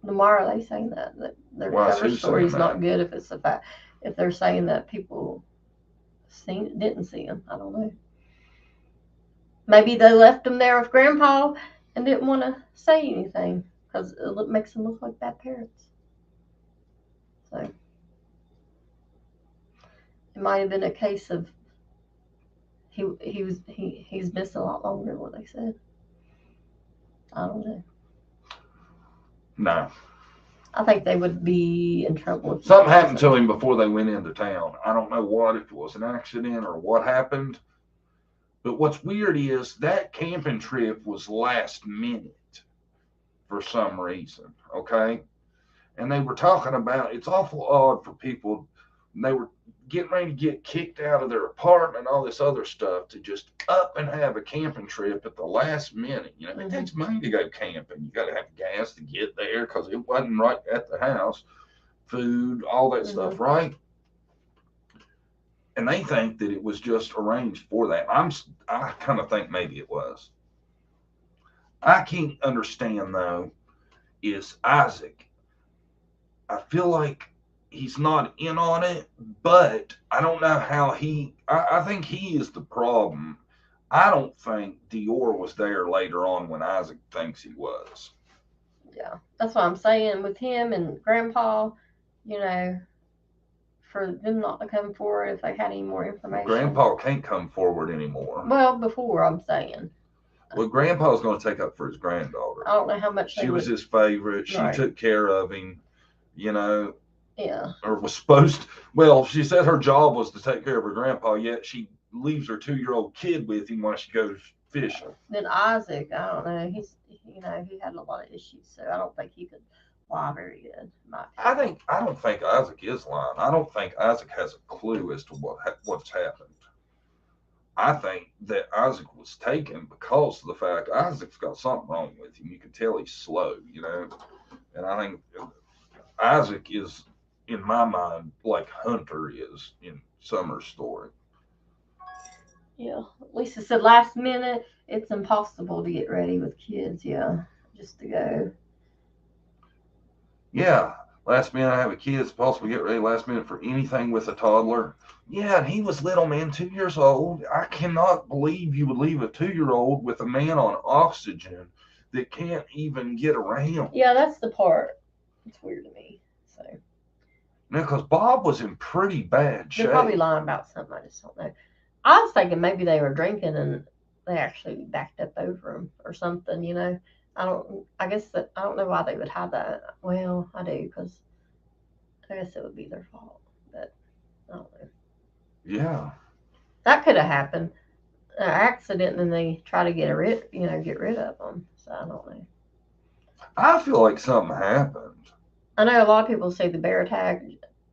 Why are they saying that their cover story's not good if it's a fact? If they're saying that people didn't see him, I don't know. Maybe they left him there with Grandpa and didn't want to say anything because it makes them look like bad parents. So it might have been a case of he's missing a lot longer than what they said. I don't know. No. I think they would be in trouble. Something happened to him before they went into town. I don't know what, if it was an accident or what happened. But what's weird is that camping trip was last minute for some reason, okay? And they were talking about, it's awful odd for people, they were getting ready to get kicked out of their apartment, all this other stuff, to just up and have a camping trip at the last minute. You know, it takes money to go camping. You got to have gas to get there because it wasn't right at the house. Food, all that stuff, right? And they think that it was just arranged for that. I kind of think maybe it was. I can't understand, though, is Isaac. I feel like he's not in on it, but I don't know how I think he is the problem. I don't think Dior was there later on when Isaac thinks he was. Yeah, that's what I'm saying with him and Grandpa, you know, for them not to come forward if they had any more information. Grandpa can't come forward anymore. Well, before I'm saying. Well, Grandpa's going to take up for his granddaughter. I don't know how much she was his favorite. She took care of him, you know. Yeah. Or was supposed to. Well, she said her job was to take care of her grandpa, yet she leaves her 2-year-old kid with him while she goes fishing. Then Isaac, I don't know. He had a lot of issues, so I don't think he could lie very good. I don't think Isaac is lying. I don't think Isaac has a clue as to what's happened. I think that Isaac was taken because of the fact Isaac's got something wrong with him. You can tell he's slow, you know. And I think Isaac is, in my mind, like Hunter is in Summer's story. Yeah. Lisa said last minute, it's impossible to get ready with kids. Yeah. Just to go. Yeah. Last minute, I have a kid. It's possible to get ready last minute for anything with a toddler. Yeah, and he was little, man, 2 years old. I cannot believe you would leave a 2-year-old with a man on oxygen that can't even get around. Yeah, that's the part. It's weird to me. So. Now, because Bob was in pretty bad shape. They're probably lying about something. I just don't know. I was thinking maybe they were drinking and they actually backed up over him or something, you know. I don't know why they would hide that. Well, I do, because I guess it would be their fault. But I don't know. Yeah. That could have happened. An accident, and then they try to get rid of them. So I don't know. I feel like something happened. I know a lot of people say the bear attack.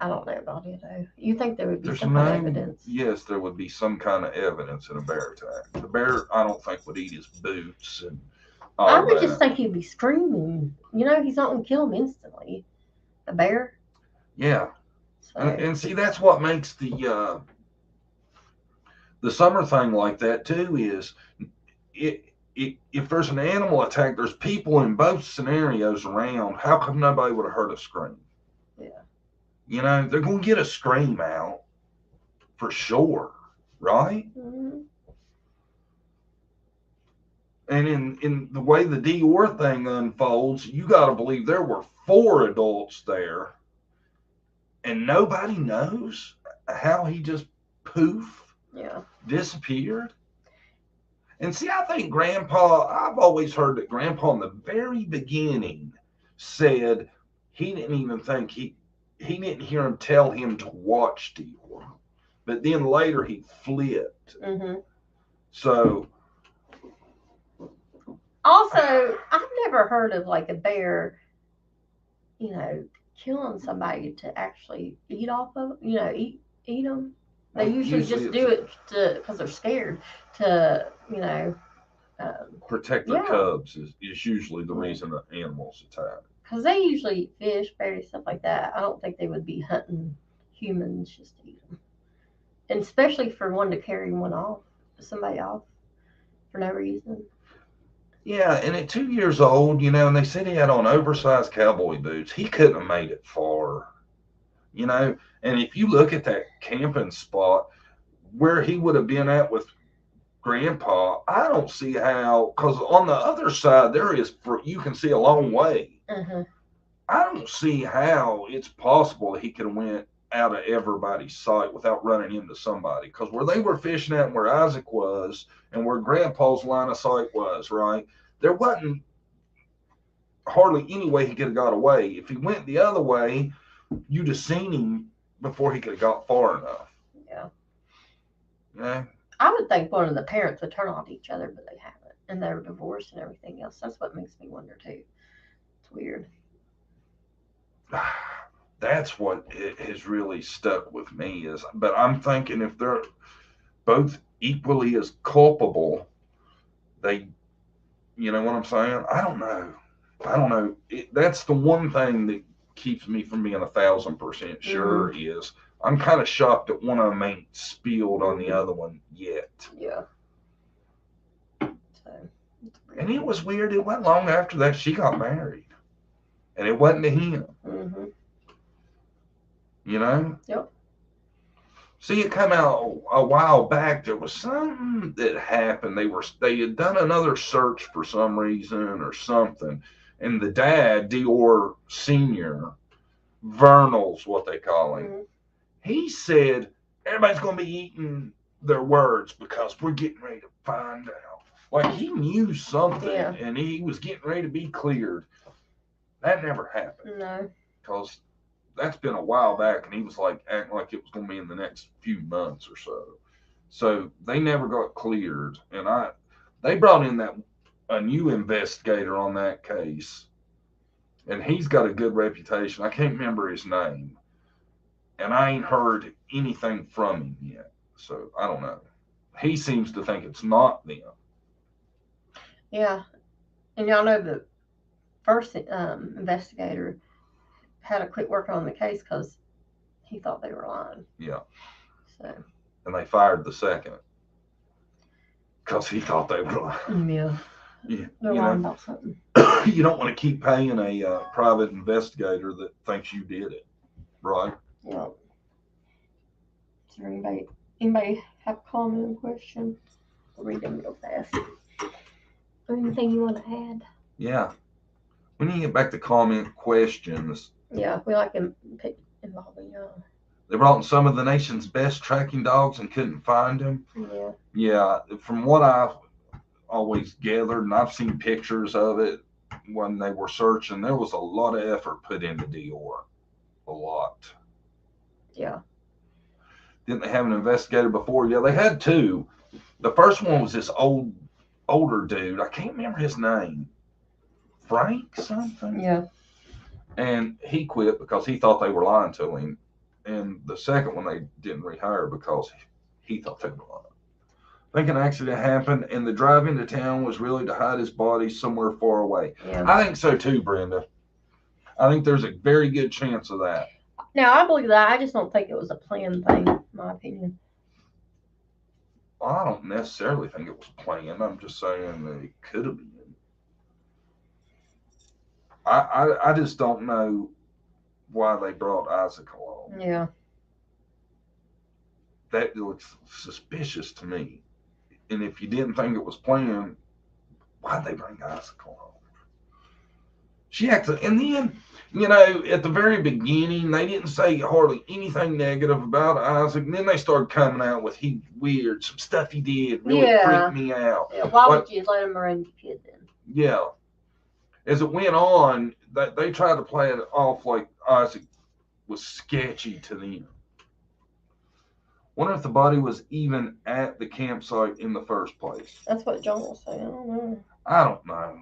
I don't know about it though. You think there would be some kind of evidence? Yes, there would be some kind of evidence in a bear attack. The bear, I don't think, would eat his boots and all I would just think he'd be screaming. You know, he's not going to kill him instantly. A bear. Yeah. So. And see, that's what makes the Summer thing like that too. Is if there's an animal attack, there's people in both scenarios around. How come nobody would have heard a scream? Yeah. You know, they're going to get a scream out for sure, right? Mm-hmm. And in the way the Dior thing unfolds, you got to believe there were 4 adults there, and nobody knows how he just disappeared. And see, I think I've always heard that Grandpa in the very beginning said he didn't even think he didn't hear him tell him to watch Dior, but then later he flipped. Mm-hmm. So. Also, I've never heard of like a bear, you know, killing somebody to actually eat off of, you know, eat them. They usually just do it because they're scared to, you know. Protect their cubs is usually the reason that animals attack. Because they usually eat fish, berries, stuff like that. I don't think they would be hunting humans just to eat them. And especially for one to carry somebody off for no reason. Yeah, and at 2 years old, you know, and they said he had on oversized cowboy boots. He couldn't have made it far, you know. And if you look at that camping spot where he would have been at with grandpa, I don't see how, because on the other side, you can see a long way. Mm-hmm. I don't see how it's possible that he could have went out of everybody's sight without running into somebody. Because where they were fishing at and where Isaac was and where grandpa's line of sight was, right, there wasn't hardly any way he could have got away. If he went the other way, you'd have seen him before he could have got far enough. Yeah. Yeah. I would think one of the parents would turn on each other, but they haven't. And they were divorced and everything else. That's what makes me wonder, too. It's weird. That's what it has really stuck with me but I'm thinking if they're both equally as culpable, you know what I'm saying? I don't know. That's the one thing that keeps me from being 1,000% sure is I'm kind of shocked that one of them ain't spilled on the other one yet. Yeah. And it was weird. It wasn't long after that she got married. And it wasn't to him. Mm-hmm. You know? Yep. See, it come out a while back. There was something that happened. They had done another search for some reason or something. And the dad, Dior Sr., Vernal's what they call him, he said, everybody's going to be eating their words because we're getting ready to find out. Like he knew something and he was getting ready to be cleared. That never happened. No. Because that's been a while back and he was like acting like it was going to be in the next few months or so. So they never got cleared. And they brought in a new investigator on that case. And he's got a good reputation. I can't remember his name. And I ain't heard anything from him yet. So I don't know. He seems to think it's not them. Yeah. And y'all know the first investigator had to quit working on the case because he thought they were lying. Yeah. So. And they fired the second because he thought they were lying. Yeah. They're lying about something. You don't want to keep paying a private investigator that thinks you did it, right? Yeah. Is there anybody have a comment or question? I'll read them real fast. Or anything you want to add? Yeah. We need to get back to comment questions. Yeah, we like involving y'all. They brought in some of the nation's best tracking dogs and couldn't find them. Yeah. Yeah, from what I've always gathered, and I've seen pictures of it when they were searching, there was a lot of effort put into Dior. A lot. Yeah. Didn't they have an investigator before? Yeah, they had two. The first one was this older dude. I can't remember his name. Frank something? Yeah. And he quit because he thought they were lying to him. And the second one they didn't rehire because he thought they were lying. I think an accident happened and the drive into town was really to hide his body somewhere far away. Yeah. I think so too, Brenda. I think there's a very good chance of that. Now, I believe that. I just don't think it was a planned thing, in my opinion. Well, I don't necessarily think it was planned. I'm just saying that it could have been. I just don't know why they brought Isaac along. Yeah. That looks suspicious to me. And if you didn't think it was planned, why'd they bring Isaac along? She acted, and then, you know, at the very beginning, they didn't say hardly anything negative about Isaac. And then they started coming out with some stuff he did really freaked me out. Yeah, why would you let him around your kid then? Yeah. As it went on, they tried to play it off like Isaac was sketchy to them. Wonder if the body was even at the campsite in the first place. That's what John was saying. I don't know.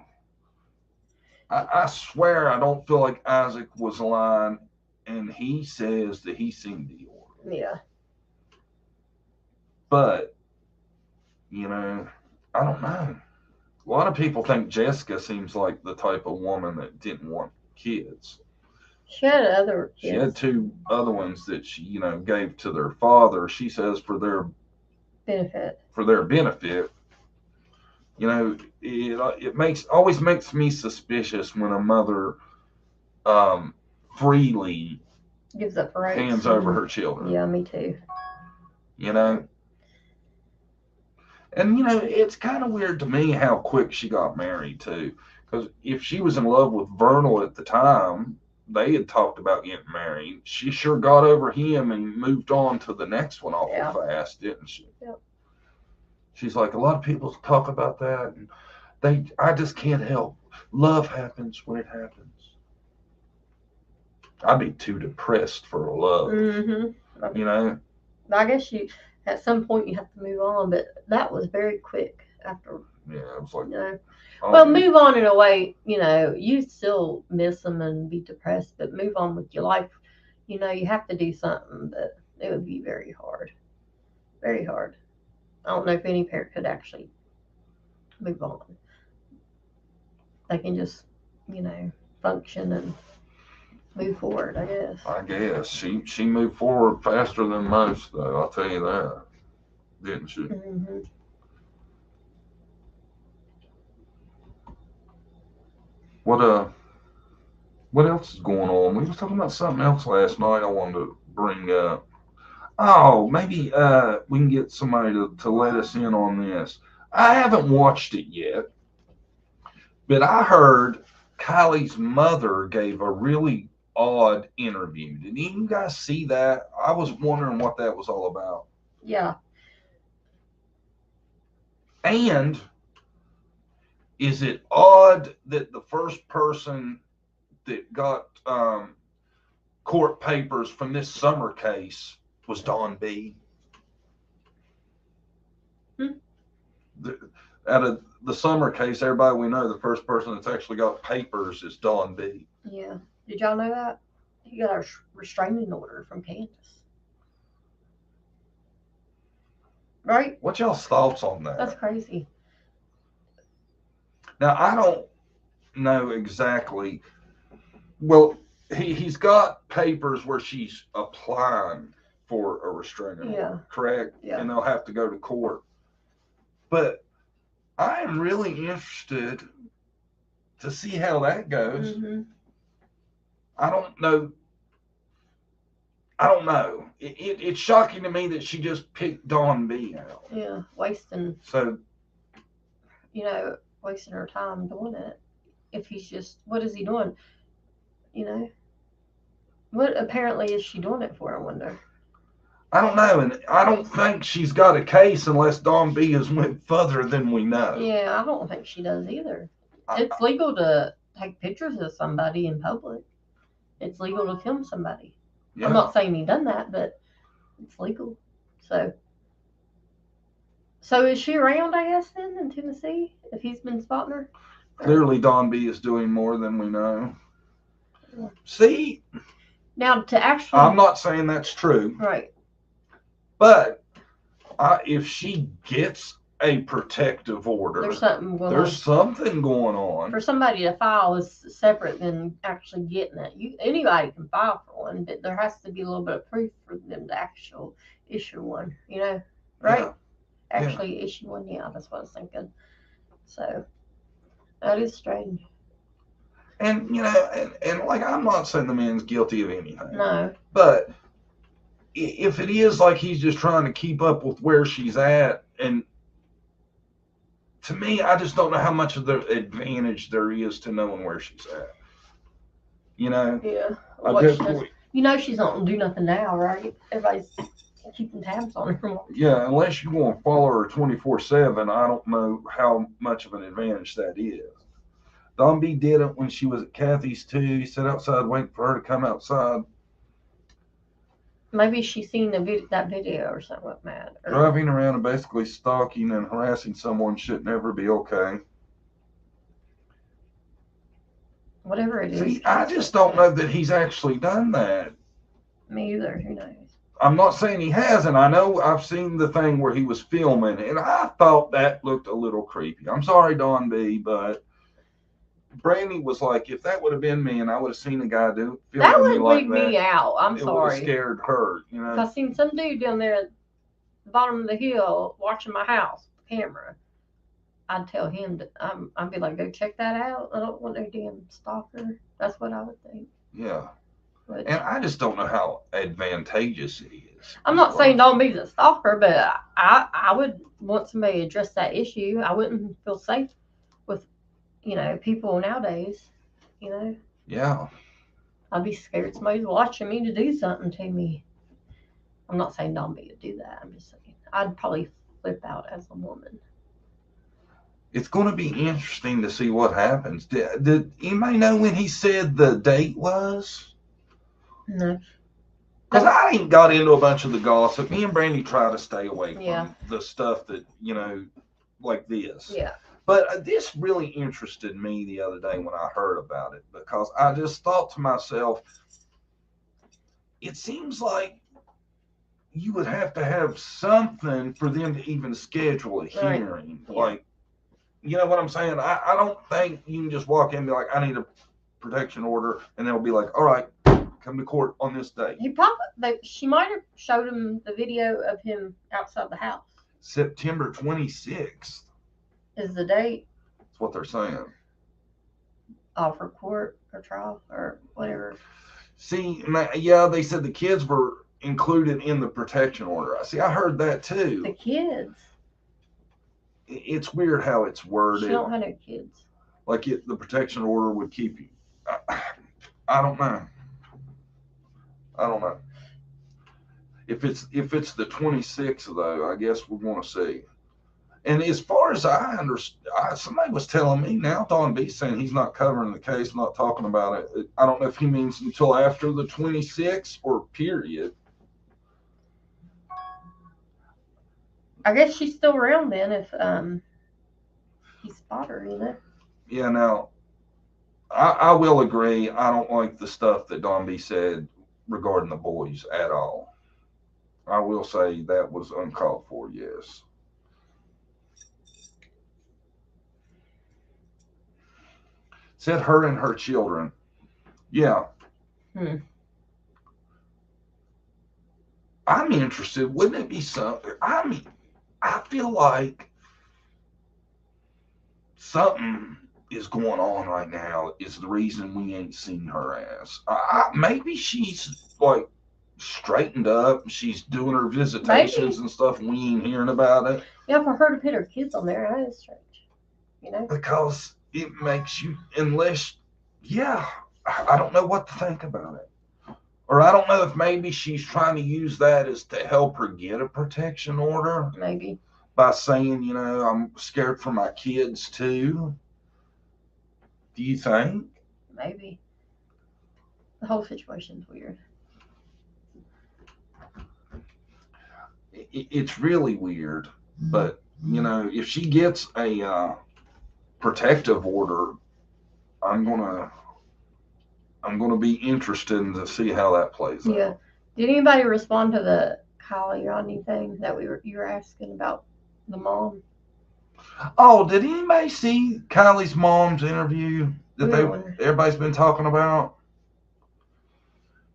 I swear I don't feel like Isaac was lying, and he says that he's seen Dior. Yeah. But, you know, I don't know. A lot of people think Jessica seems like the type of woman that didn't want kids. She had other kids. She had two other ones that she, you know, gave to their father. She says for their benefit. You know, it always makes me suspicious when a mother freely gives up rights, hands over her children. Yeah, me too. You know, And it's kind of weird to me how quick she got married too. Because if she was in love with Vernal at the time, they had talked about getting married. She sure got over him and moved on to the next one awful fast, didn't she? Yep. She's like, a lot of people talk about that, and I just can't help. Love happens when it happens. I'd be too depressed for love. Mm-hmm. I guess at some point you have to move on, but that was very quick after. Yeah, it was like. Well, move on in a way. You still miss them and be depressed, but move on with your life. You have to do something, but it would be very hard. Very hard. I don't know if any parent could actually move on. They can just, function and move forward, I guess. I guess. She moved forward faster than most, though, I'll tell you that. Didn't she? Mm-hmm. What else is going on? We were talking about something else last night I wanted to bring up. Oh, maybe we can get somebody to let us in on this. I haven't watched it yet, but I heard Kylie's mother gave a really odd interview. Did any of you guys see that? I was wondering what that was all about. Yeah. And is it odd that the first person that got court papers from this summer case was Don B? Out of the summer case, everybody we know, the first person that's actually got papers is Don B. Yeah. Did y'all know that? He got a restraining order from Kansas. Right? What's y'all's thoughts on that? That's crazy. Now, I don't know exactly. Well, he's got papers where she's applying for a restraining order, correct? Yeah. And they'll have to go to court. But I am really interested to see how that goes. Mm-hmm. I don't know. It's shocking to me that she just picked Don B out. Yeah, wasting her time doing it. If he's just, what is he doing? What apparently is she doing it for, I wonder? I don't know, and I don't think she's got a case unless Don B has went further than we know. Yeah, I don't think she does either. It's legal to take pictures of somebody in public. It's legal to film somebody. Yeah. I'm not saying he done that, but it's legal. So is she around, I guess, then in Tennessee, if he's been spotting her? Clearly, Don B is doing more than we know. Yeah. See? Now, to actually... I'm not saying that's true. Right. But if she gets a protective order, there's something going on. For somebody to file is separate than actually getting it. Anybody can file for one, but there has to be a little bit of proof for them to actually issue one, right? Yeah. Actually issue one, that's what I was thinking. So that is strange. And and like, I'm not saying the man's guilty of anything. No. But if it is like he's just trying to keep up with where she's at, and to me, I just don't know how much of the advantage there is to knowing where she's at. Yeah. She's not gonna do nothing now, right? Everybody's keeping tabs on her. Yeah, unless you want to follow her 24/7, I don't know how much of an advantage that is. Don B did it when she was at Kathy's too. He sat outside waiting for her to come outside. Maybe she's seen that video or something like that. Driving around and basically stalking and harassing someone should never be okay. Whatever it is. See, I just don't know that he's actually done that. Me either. Who knows? I'm not saying he hasn't. I know I've seen the thing where he was filming, and I thought that looked a little creepy. I'm sorry, Don B, but Brandy was like, if that would have been me and I would have seen a guy filming me like that, that would freak me out. I'm sorry. It would have scared her, I seen some dude down there at the bottom of the hill watching my house with the camera. I'd tell him I'd be like, go check that out. I don't want no damn stalker. That's what I would think. Yeah. And I just don't know how advantageous it is. I'm not saying don't be the stalker, but I would want somebody to address that issue. I wouldn't feel safe with, people nowadays, Yeah. I'd be scared somebody's watching me to do something to me. I'm not saying don't be to do that. I'm just saying I'd probably flip out as a woman. It's going to be interesting to see what happens. Did anybody know when he said the date was? No. Because I ain't got into a bunch of the gossip. Me and Brandy try to stay away from the stuff that, like this. Yeah. But this really interested me the other day when I heard about it, because I just thought to myself, it seems like you would have to have something for them to even schedule a hearing. Right. Yeah. Like, you know what I'm saying? I don't think you can just walk in and be like, I need a protection order, and they'll be like, all right, come to court on this day. She might have showed him the video of him outside the house. September 26th is the date. That's what they're saying. For court or trial or whatever. See, yeah, they said the kids were included in the protection order. I heard that too. The kids. It's weird how it's worded. She don't have no kids. Like the protection order would keep you. I don't know. If it's the 26th though, I guess we're going to see. And as far as I understand, somebody was telling me now, Don B saying he's not covering the case, not talking about it. I don't know if he means until after the 26th or period. I guess she's still around then if he spot her, Yeah, now, I will agree. I don't like the stuff that Don B said regarding the boys at all. I will say that was uncalled for, yes. Said her and her children. Yeah. I'm interested. Wouldn't it be something? I mean, I feel like something is going on right now is the reason we ain't seen her ass. Maybe she's like straightened up. She's doing her visitations and stuff, and we ain't hearing about it. Yeah, for her to put her kids on there, that is strange. Because it makes you, I don't know what to think about it. Or I don't know if maybe she's trying to use that as to help her get a protection order. Maybe. By saying, I'm scared for my kids too. Do you think? Maybe. The whole situation's weird. It's really weird. But, if she gets a protective order, I'm gonna be interested to see how that plays out. Yeah. Did anybody respond to the Kylie Rodney thing that you were asking about the mom? Oh, did anybody see Kylie's mom's interview that everybody's been talking about?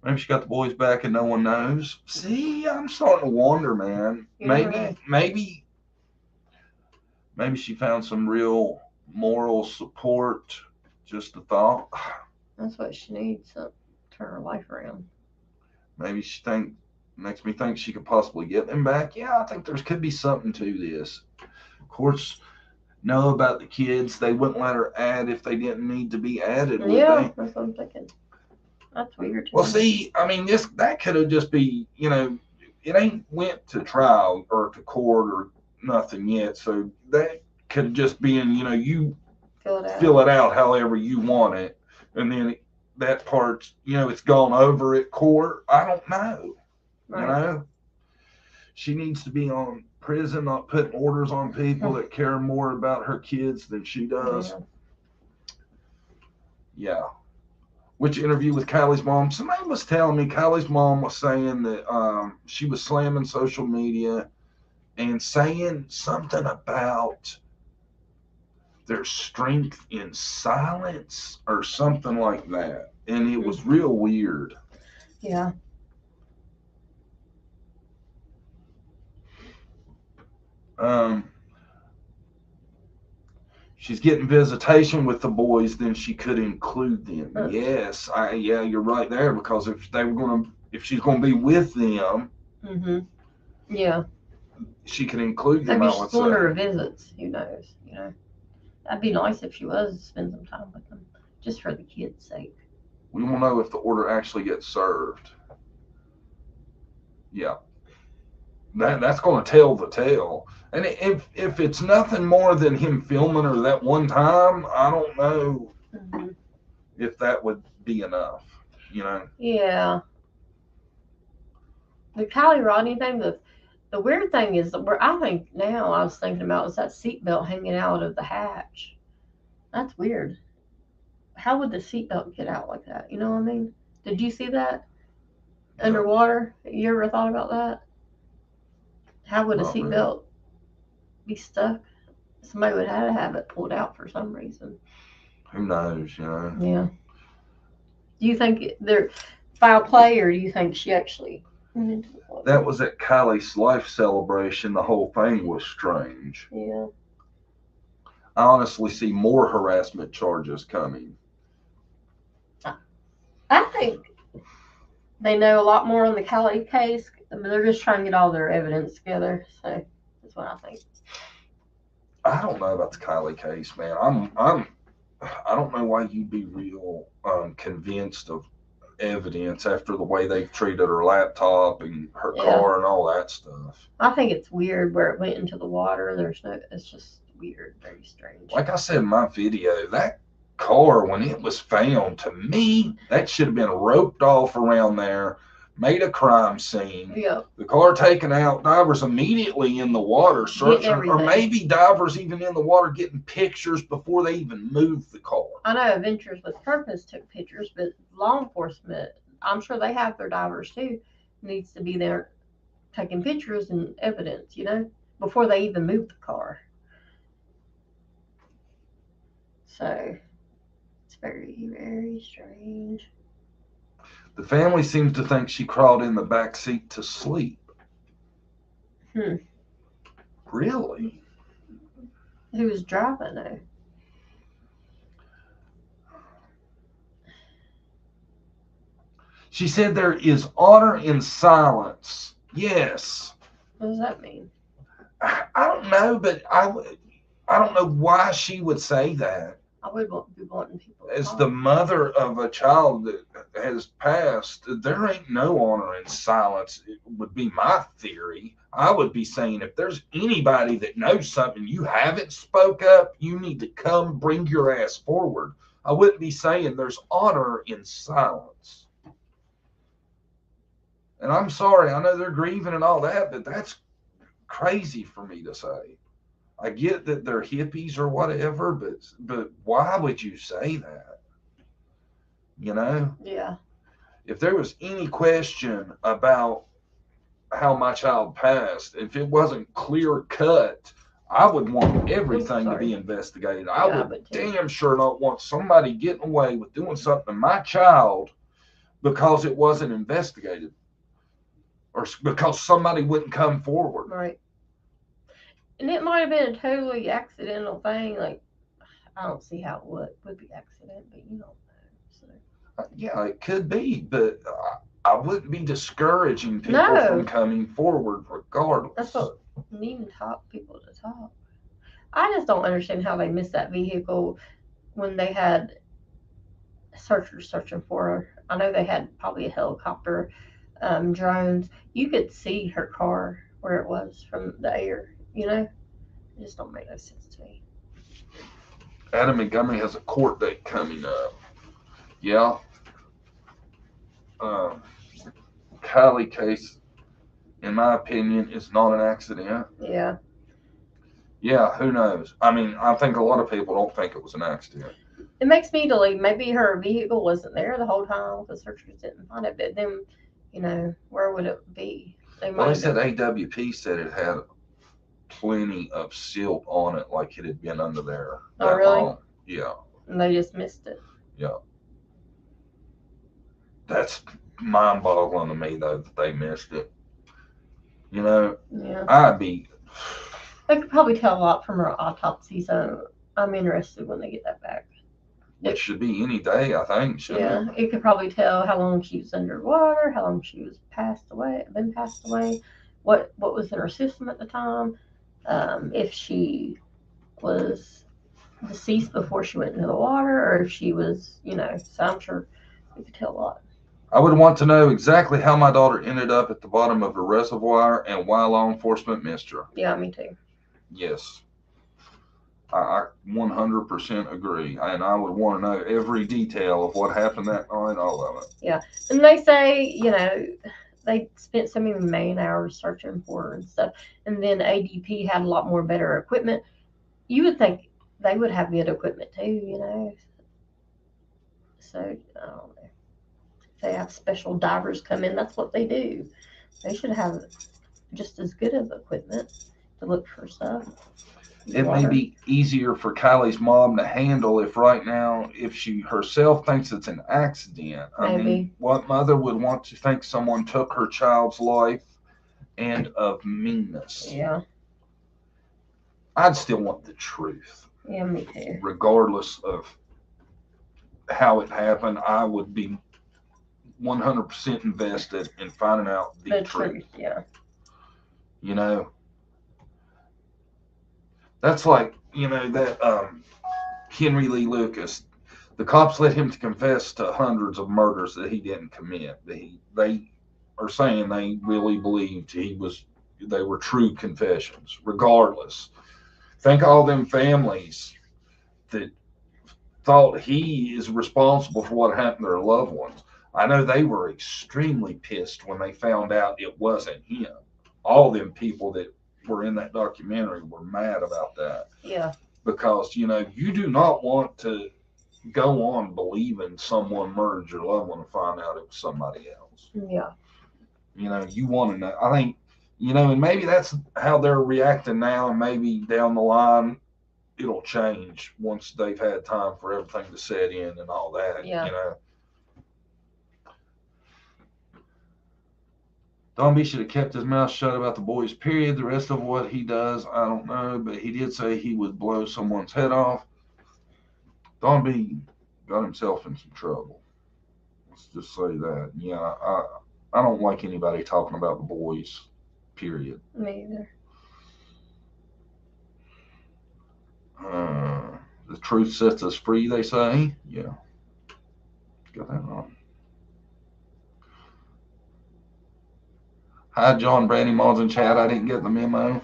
Maybe she got the boys back and no one knows. See, I'm starting to wonder, man. Maybe she found some real moral support. Just a thought. That's what she needs to turn her life around. Maybe makes me think she could possibly get them back. Yeah, I think there could be something to this. Of course, know about the kids. They wouldn't let her add if they didn't need to be added, would they? Yeah, that's what I'm thinking. That's weird. Well, see, I mean, that could have just be, it ain't went to trial or to court or nothing yet. So that could just be you fill it out however you want it. And then that part, it's gone over at court. I don't know. Right. She needs to be on prison, not putting orders on people that care more about her kids than she does. Yeah. Which interview with Kylie's mom? Somebody was telling me Kylie's mom was saying that she was slamming social media and saying something about there's strength in silence or something like that. And it was real weird. Yeah. she's getting visitation with the boys, then she could include them. Yes, yeah, you're right there, because if she's gonna be with them, yeah, she can include them. Maybe she's going to her visits. Who knows? You know, that'd be nice if she was to spend some time with them, just for the kids' sake. We won't know if the order actually gets served. Yeah, that's going to tell the tale. And if it's nothing more than him filming her that one time, I don't know if that would be enough. You know? Yeah. The Kylie Rodney thing, the weird thing is, where I think now I was thinking about is that seatbelt hanging out of the hatch. That's weird. How would the seatbelt get out like that? You know what I mean? Did you see that? Underwater? You ever thought about that? How would a seatbelt be stuck? Somebody would have to have it pulled out for some reason. Who knows, you know? Yeah. Do you think they're foul play, or do you think she actually went into the water? That was at Kylie's life celebration. The whole thing was strange. Yeah. I honestly see more harassment charges coming. I think they know a lot more on the Kylie case. They're just trying to get all their evidence together. So that's what I think. I don't know about the Kylie case, man. I don't know why you'd be real convinced of evidence after the way they've treated her laptop and her car and all that stuff. I think it's weird where it went into the water. It's just weird, very strange. Like I said in my video, that car, when it was found, to me, that should have been roped off around there, made a crime scene. Yeah. The car taken out, divers immediately in the water searching, or maybe divers even in the water getting pictures before they even moved the car. I know Adventures with Purpose took pictures, but law enforcement, I'm sure they have their divers too, needs to be there taking pictures and evidence, you know, before they even move the car. So it's very, very strange. The family seems to think she crawled in the back seat to sleep. Really? Who was driving though? She said there is honor in silence. Yes. What does that mean? I don't know, but I don't know why she would say that. I would be wanting people. As the mother of a child that has passed, there ain't no honor in silence. It would be my theory. I would be saying, if there's anybody that knows something you haven't spoke up, you need to come bring your ass forward. I wouldn't be saying there's honor in silence. And I'm sorry, I know they're grieving and all that, but that's crazy for me to say. I get that they're hippies or whatever, but why would you say that? You know? Yeah. If there was any question about how my child passed, if it wasn't clear cut, I would want everything to be investigated. I would damn sure not want somebody getting away with doing something to my child because it wasn't investigated, or because somebody wouldn't come forward. Right. And it might have been a totally accidental thing. Like, I don't see how it would be accident, but you don't know. So. Yeah, it could be, but I wouldn't be discouraging people from coming forward regardless. That's what needing people to talk. I just don't understand how they missed that vehicle when they had searchers searching for her. I know they had probably a helicopter, drones. You could see her car where it was from the air. You know, it just don't make no sense to me. Adam Montgomery has a court date coming up. Yeah. Kylie case, in my opinion, is not an accident. Yeah. Yeah, who knows? I mean, I think a lot of people don't think it was an accident. It makes me believe maybe her vehicle wasn't there the whole time. The searchers didn't find it, but then, you know, where would it be? They said AWP said it had plenty of silt on it, like it had been under there. Oh, really? Long. Yeah. And they just missed it. Yeah. That's mind-boggling to me, though, that they missed it. You know, yeah. I'd be. They could probably tell a lot from her autopsy, so I'm interested when they get that back. Which should be any day, I think. Yeah, it could probably tell how long she was underwater, how long she was passed away, what was in her system at the time, if she was deceased before she went into the water, or if she was, so I'm sure we could tell a lot. I would want to know exactly how my daughter ended up at the bottom of the reservoir and why law enforcement missed her. Yeah, me too. Yes. I 100% agree. And I would want to know every detail of what happened that night, all of it. Yeah. And they say, they spent so many man hours searching for her and stuff. And then ADP had a lot more better equipment. You would think they would have good equipment too, So, I don't know. If they have special divers come in, that's what they do. They should have just as good of equipment to look for stuff. It may be easier for Kylie's mom to handle if she herself thinks it's an accident. Maybe. I mean, what mother would want to think someone took her child's life and of meanness? Yeah. I'd still want the truth. Yeah, me too. Regardless of how it happened, I would be 100% invested in finding out the truth. Yeah. That's like, that Henry Lee Lucas. The cops let him confess to hundreds of murders that he didn't commit. They are saying they really believed they were true confessions, regardless. Think all them families that thought he is responsible for what happened to their loved ones. I know they were extremely pissed when they found out it wasn't him. All them people that were in that documentary were mad about that. Yeah. Because, you do not want to go on believing someone murdered your loved one and find out it was somebody else. Yeah. You want to know. I think, and maybe that's how they're reacting now, and maybe down the line it'll change once they've had time for everything to set in and all that. Yeah. Don B should have kept his mouth shut about the boys, period. The rest of what he does, I don't know, but he did say he would blow someone's head off. Don B got himself in some trouble. Let's just say that. Yeah, I don't like anybody talking about the boys, period. Me either. The truth sets us free, they say. Yeah. Got that wrong. Hi, John, Brandy, Mods, and Chad. I didn't get the memo.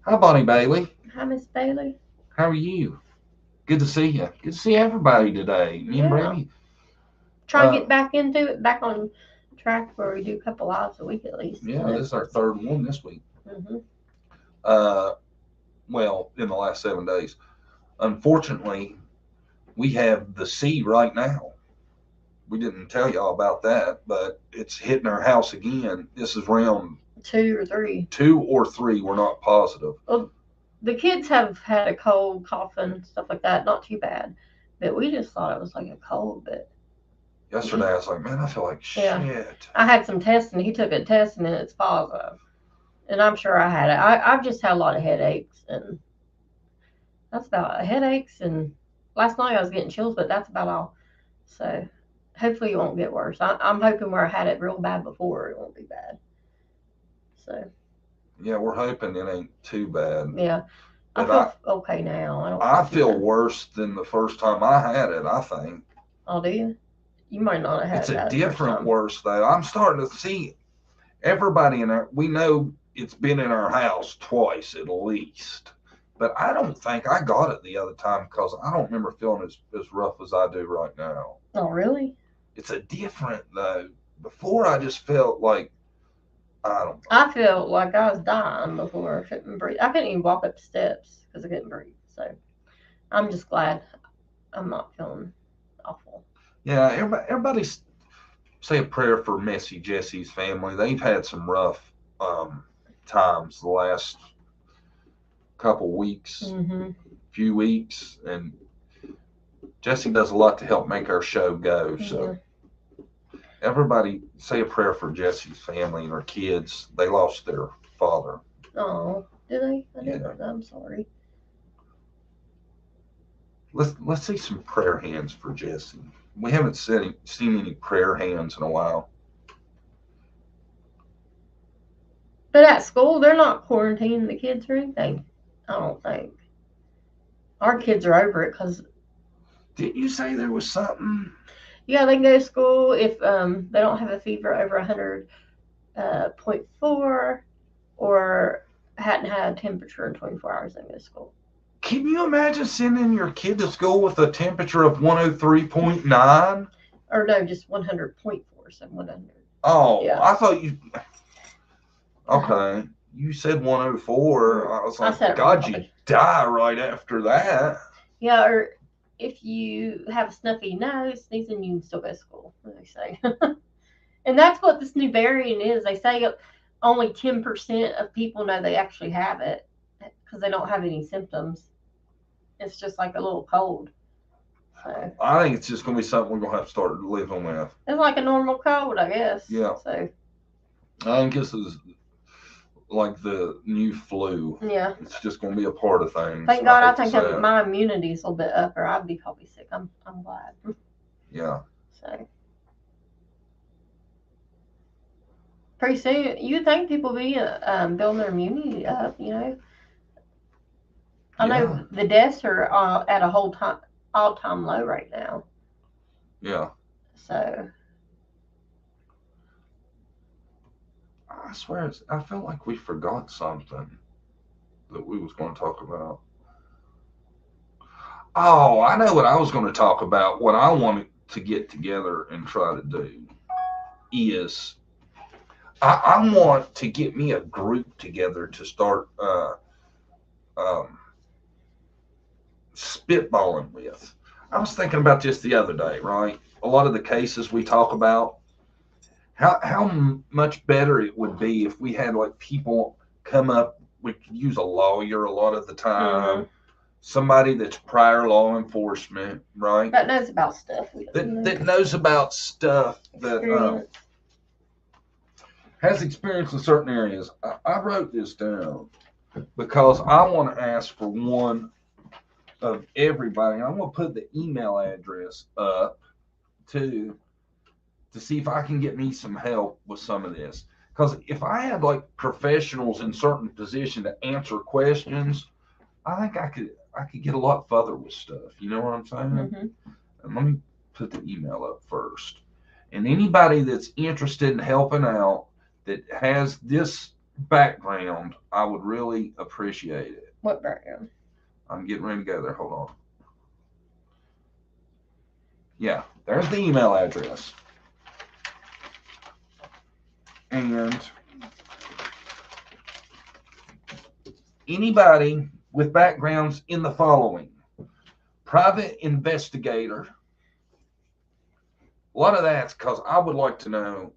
Hi, Bonnie Bailey. Hi, Miss Bailey. How are you? Good to see you. Good to see everybody today. Me and Brandy. Try to get back on track where we do a couple lives a week at least. Yeah, this is our third one this week. Mm-hmm. Well, in the last 7 days. Unfortunately, we have the sea right now. We didn't tell y'all about that, but it's hitting our house again. This is round 2 or 3. 2 or 3. We're not positive. Well, the kids have had a cold, coughing, stuff like that. Not too bad, but we just thought it was like a cold. But yesterday I was like, man, I feel like shit. Yeah. I had some testing. He took a test and it's positive, and I'm sure I had it. I've just had a lot of headaches, and that's about it. Headaches, and last night I was getting chills, but that's about all. So hopefully it won't get worse. I'm hoping where I had it real bad before, it won't be bad. So. Yeah, we're hoping it ain't too bad. Yeah. I feel okay now. I feel worse than the first time I had it, I think. Oh, do you? You might not have had it. It's a different worse, though. I'm starting to see everybody in our, we know it's been in our house twice at least. But I don't think I got it the other time because I don't remember feeling as rough as I do right now. Oh, really? It's a different, though. Before I just felt like, I don't know. I felt like I was dying before. I couldn't breathe. I couldn't even walk up the steps because I couldn't breathe. So I'm just glad I'm not feeling awful. Yeah, everybody say a prayer for Messy Jesse's family. They've had some rough times the last couple weeks, few weeks, and Jesse does a lot to help make our show go. So everybody say a prayer for Jesse's family and her kids. They lost their father. Oh, did they? I didn't know that. I'm sorry. Let's see some prayer hands for Jesse. We haven't seen any prayer hands in a while. But at school, they're not quarantining the kids or anything. I don't think. Our kids are over it because. Didn't you say there was something? Yeah, they can go to school if they don't have a fever over 100.4 or hadn't had a temperature in 24 hours. They go to school. Can you imagine sending your kid to school with a temperature of 103.9? Or no, just 100.4, so 100. Oh, yeah. I thought you. Okay, you said 104. I was like, God, you die right after that. Yeah, or if you have a snuffy nose, sneezing, you can still go to school, they say. And that's what this new variant is. They say only 10% of people know they actually have it because they don't have any symptoms. It's just like a little cold. So I think it's just going to be something we're going to have to start living with. It's like a normal cold, I guess. Yeah. So I think this is like the new flu. Yeah. It's just going to be a part of things. Thank God I think my immunity's a little bit up, or I'd be probably sick. I'm glad. Yeah. So pretty soon, you'd think people be building their immunity up, you know. I know the deaths are at a all-time low right now. Yeah. So I swear, I felt like we forgot something that we was going to talk about. Oh, I know what I was going to talk about. What I wanted to get together and try to do is I want to get me a group together to start spitballing with. I was thinking about this the other day, right? A lot of the cases we talk about, how much better it would be if we had like people come up. We could use a lawyer a lot of the time, somebody that's prior law enforcement, right? That knows about stuff. That knows about stuff that has experience in certain areas. I wrote this down because I want to ask for one of everybody. I'm going to put the email address up too to see if I can get me some help with some of this. Because if I had like professionals in certain position to answer questions, I think I could get a lot further with stuff. You know what I'm saying? And let me put the email up first. And anybody that's interested in helping out that has this background, I would really appreciate it. What background? I'm getting ready to go there. Hold on. Yeah, there's the email address. And anybody with backgrounds in the following: private investigator. A lot of that's because I would like to know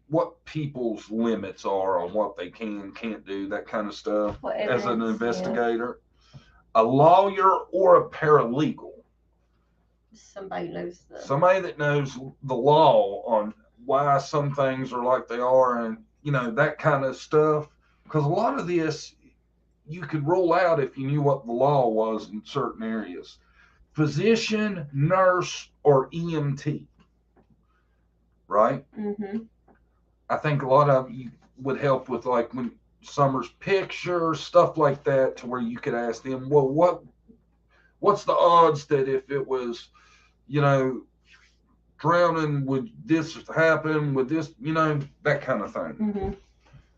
what people's limits are on what they can and can't do, that kind of stuff. As an investigator, a lawyer or a paralegal. Somebody that knows the law on why some things are like they are, and that kind of stuff. Because a lot of this you could rule out if you knew what the law was in certain areas. Physician, nurse, or EMT, right? I think a lot of you would help with like when Summer's picture, stuff like that, to where you could ask them, well, what's the odds that if it was, drowning, would this happen? Would this, that kind of thing,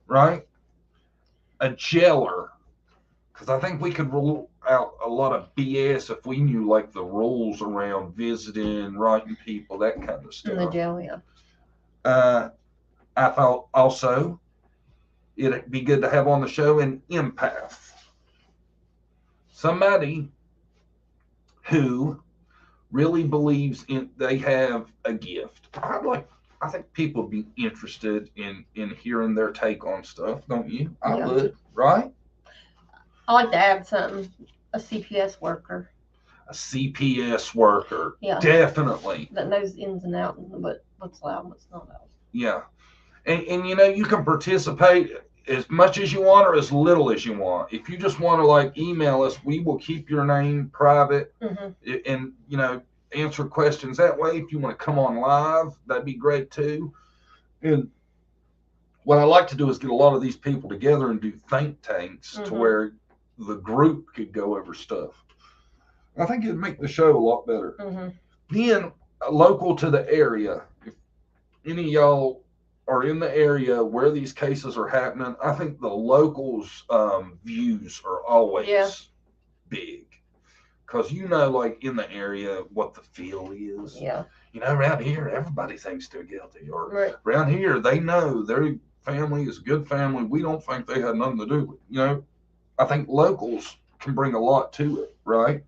right? A jailer, because I think we could rule out a lot of BS if we knew like the rules around visiting, writing people, that kind of stuff. In the jail, yeah. I thought also it'd be good to have on the show an empath. Somebody who really believes they have a gift. I think people would be interested in hearing their take on stuff, don't you? I would, right? I like to add something. A CPS worker. A CPS worker. Yeah. Definitely. That knows ins and outs, what's allowed and what's not allowed. Yeah. And you can participate as much as you want or as little as you want. If you just want to like email us, we will keep your name private and, you know, answer questions that way. If you want to come on live, that'd be great too. And what I like to do is get a lot of these people together and do think tanks to where the group could go over stuff. I think it'd make the show a lot better. Then, local to the area, if any of y'all are in the area where these cases are happening, I think the locals' views are always big. Because you know, like in the area, what the feel is. Yeah. You know, around here, everybody thinks they're guilty. Or around here, they know their family is a good family. We don't think they had nothing to do with it. You know, I think locals can bring a lot to it, right?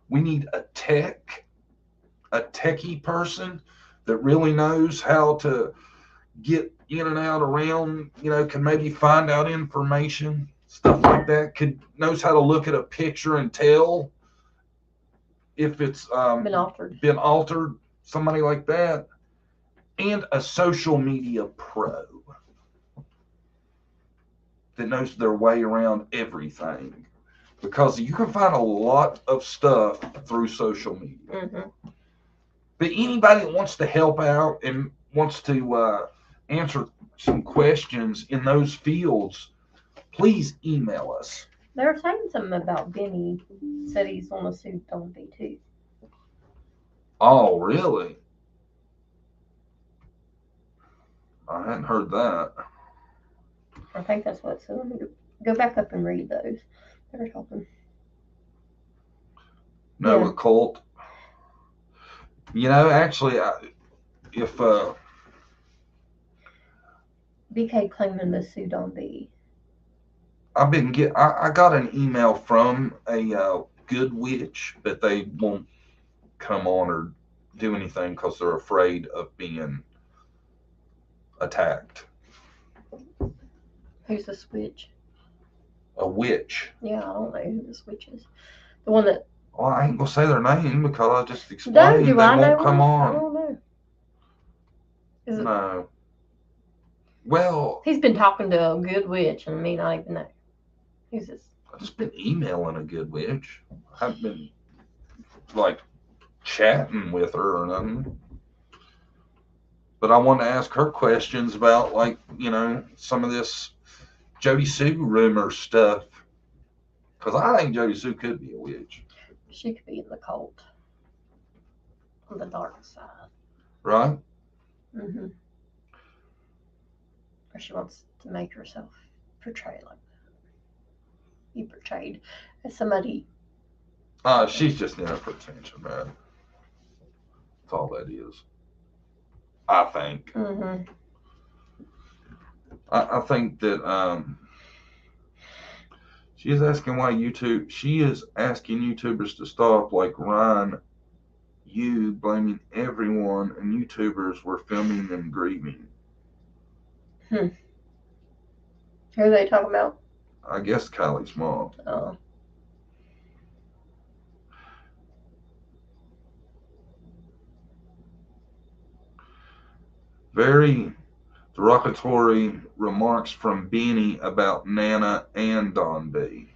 We need a techie person that really knows how to get in and out around, you know, can maybe find out information, stuff like that, knows how to look at a picture and tell if it's been altered, somebody like that, and a social media pro that knows their way around everything, because you can find a lot of stuff through social media. But anybody that wants to help out and wants to answer some questions in those fields, please email us. They were saying something about Benny said he's on a sue Donkey too. Oh, really? I hadn't heard that. I think that's what. So let me go back up and read those. They were talking. No occult. You know, actually, if BK claiming the suit on B. I got an email from a good witch, but they won't come on or do anything because they're afraid of being attacked. Who's the switch? A witch. Yeah, I don't know who the witch is. The one that. Well, I ain't gonna say their name because I just explained they won't come on. I don't know. No. Well, he's been talking to a good witch, and me not even know. Who's this? I've just been emailing a good witch. I haven't been like chatting with her or nothing. But I wanted to ask her questions about, like, you know, some of this Jody Sue rumor stuff. Because I think Jody Sue could be a witch. She could be in the cult. On the dark side. Right? Or she wants to make herself portray like that. Be portrayed as somebody. She's just in it for attention, man. That's all that is. I think. I think that she is asking YouTubers to stop, like Ryan, you blaming everyone, and YouTubers were filming them grieving. Who are they talking about? I guess Kylie's mom. Oh. Very derogatory remarks from Benny about Nana and Don B.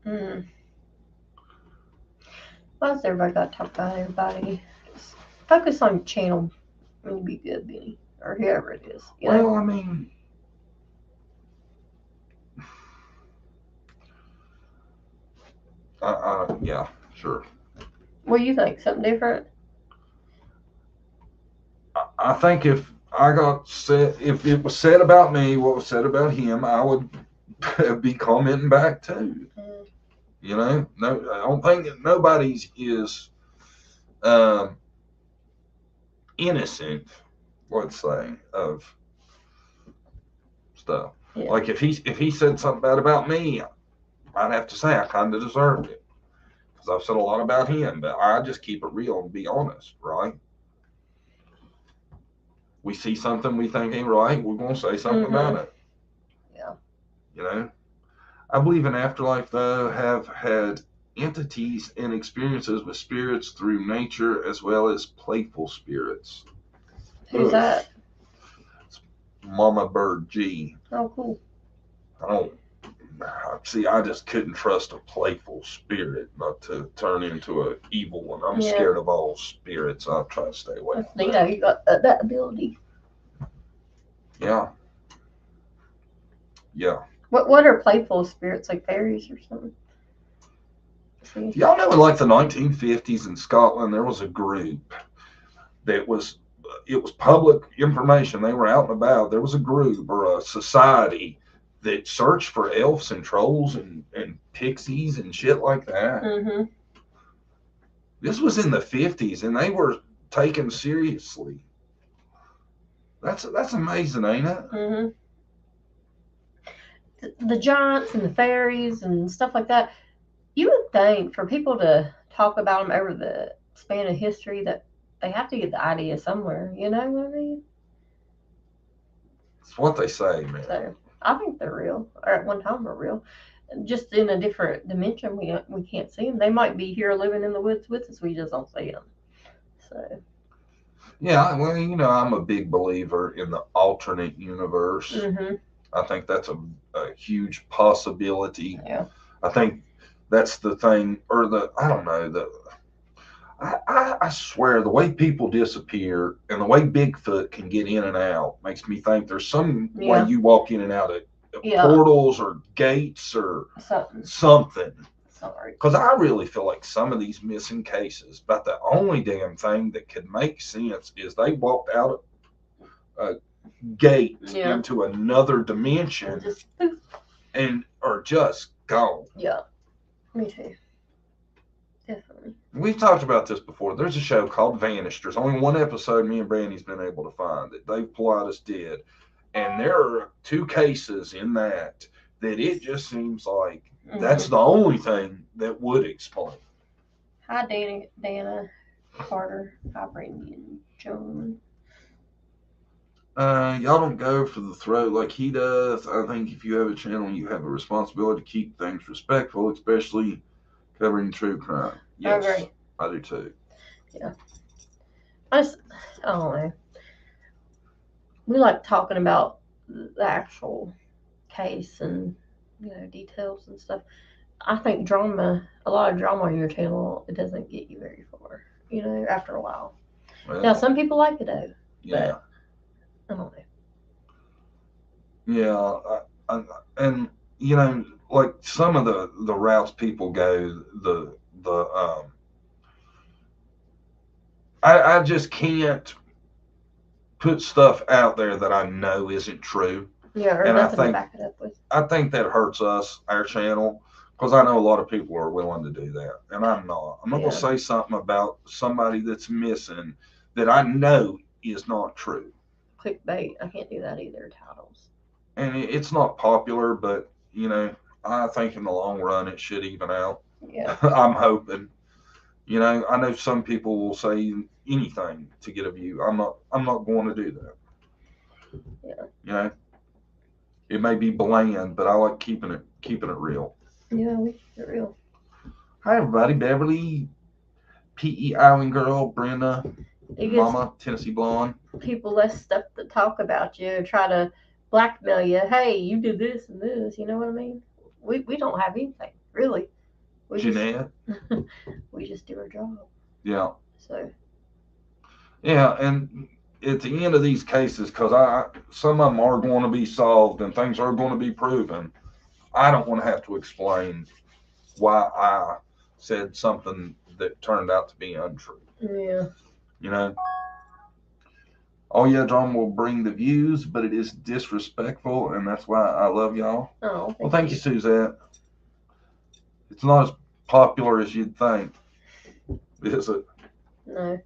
Why does everybody got to talk about everybody? Just focus on your channel and you'll be good, Benny. Or whoever it is. Well, I mean, yeah, sure. What do you think? Something different? I think if it was said about me, what was said about him, I would be commenting back too. You know, no, I don't think nobody's is innocent, let's say, of stuff. Yeah. Like if he said something bad about me, I'd have to say I kind of deserved it because I've said a lot about him, but I just keep it real and be honest, right? We see something we think ain't right, we're going to say something about it. Yeah. You know? I believe in afterlife, though, have had entities and experiences with spirits through nature as well as playful spirits. Who's that? Mama Bird G. Oh, cool. I just couldn't trust a playful spirit not to turn into an evil one. I'm Yeah. scared of all spirits. I'll try to stay away from You that. know, you got that ability. Yeah. Yeah. What are playful spirits, like fairies or something? See? Y'all know in like the 1950s in Scotland, there was a group that was, it was public information. They were out and about. There was a group or a society that searched for elves and trolls and pixies and shit like that. Mm-hmm. This was in the 50s and they were taken seriously. That's amazing, ain't it? Mm-hmm. The giants and the fairies and stuff like that. You would think for people to talk about them over the span of history that they have to get the idea somewhere. You know what I mean? It's what they say, man. So I think they're real, or at one time were real. Just in a different dimension, we can't see them. They might be here living in the woods with us. We just don't see them. So. Yeah, well, you know, I'm a big believer in the alternate universe. Mm-hmm. I think that's a huge possibility. Yeah. I think that's the thing, or I don't know, I swear the way people disappear and the way Bigfoot can get in and out makes me think there's some way you walk in and out of portals or gates or something. Sorry. Because I really feel like some of these missing cases, but the only damn thing that could make sense is they walked out a gate into another dimension and are just gone. Yeah, me too. Definitely. We've talked about this before. There's a show called Vanished. There's only one episode me and Brandy's been able to find that Dave Pilatus did. And there are 2 cases in that it just seems like that's the only thing that would explain. Hi, Dana Carter. Hi, Brandy and Joan. Y'all don't go for the throat like he does. I think if you have a channel, you have a responsibility to keep things respectful, especially covering true crime. Yes, I do too. Yeah. I don't know. We like talking about the actual case and, you know, details and stuff. I think a lot of drama on your channel, it doesn't get you very far, you know, after a while. Well, now, some people like it though. Yeah. But I don't know. Yeah. And, you know, like some of the routes people go, I just can't put stuff out there that I know isn't true. Yeah, or nothing to back it up with. I think that hurts us, our channel, because I know a lot of people are willing to do that, and I'm not. I'm not going to say something about somebody that's missing that I know is not true. Clickbait. I can't do that either, titles. And it's not popular, but, you know, I think in the long run it should even out. Yeah. I'm hoping. You know, I know some people will say anything to get a view. I'm not going to do that. Yeah. You know, it may be bland, but I like keeping it real. Yeah, we keep it real. Hi everybody, Beverly, PE Island Girl, Brenda, Mama, Tennessee Blonde. People less stuff to talk about you, try to blackmail you. Hey, you did this and this. You know what I mean? We don't have anything really. Jeanette. We just do our job. Yeah. So. Yeah, and at the end of these cases, because some of them are going to be solved and things are going to be proven, I don't want to have to explain why I said something that turned out to be untrue. Yeah. You know? Oh yeah, drama will bring the views, but it is disrespectful, and that's why I love y'all. Oh, well, thank you, Suzette. It's not as popular as you'd think, is it? No.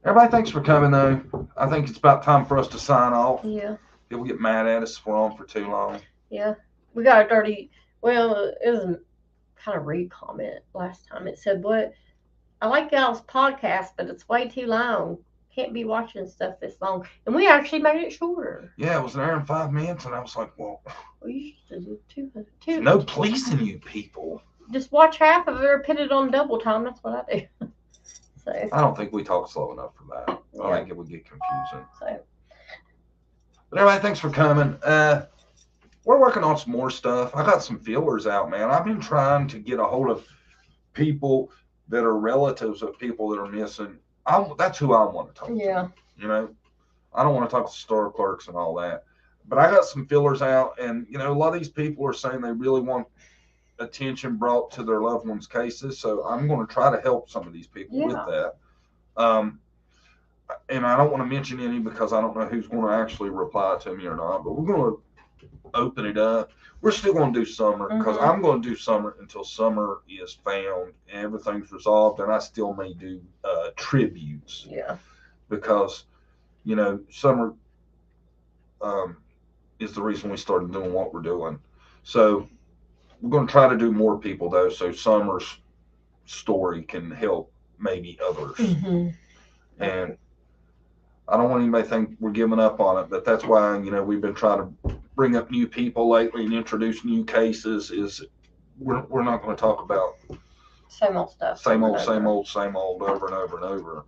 Everybody, thanks for coming, though. I think it's about time for us to sign off. Yeah. People get mad at us if we're on for too long. Yeah. We got a dirty, well, it was a kind of read comment last time. It said, "What? I like y'all's podcast, but it's way too long. Can't be watching stuff this long." And we actually made it shorter. Yeah, it was an hour and 5 minutes, and I was like, well, we used to do two. No pleasing you people. Just watch half of it or put it on double time. That's what I do. So. I don't think we talk slow enough for that. Yeah. I think it would get confusing. So. But everybody, thanks for coming. We're working on some more stuff. I got some feelers out, man. I've been trying to get a hold of people that are relatives of people that are missing. That's who I want to talk to. You know, I don't want to talk to store clerks and all that. But I got some fillers out, and a lot of these people are saying they really want attention brought to their loved ones' cases. So I'm going to try to help some of these people with that. And I don't want to mention any because I don't know who's going to actually reply to me or not. But we're going to open it up. We're still going to do summer because I'm going to do summer until summer is found and everything's resolved, and I still may do tributes. Yeah. Because summer is the reason we started doing what we're doing. So we're going to try to do more people though, so summer's story can help maybe others. And I don't want anybody to think we're giving up on it, but that's why we've been trying to bring up new people lately and introduce new cases. Is we're not going to talk about same old stuff, same old over and over and over.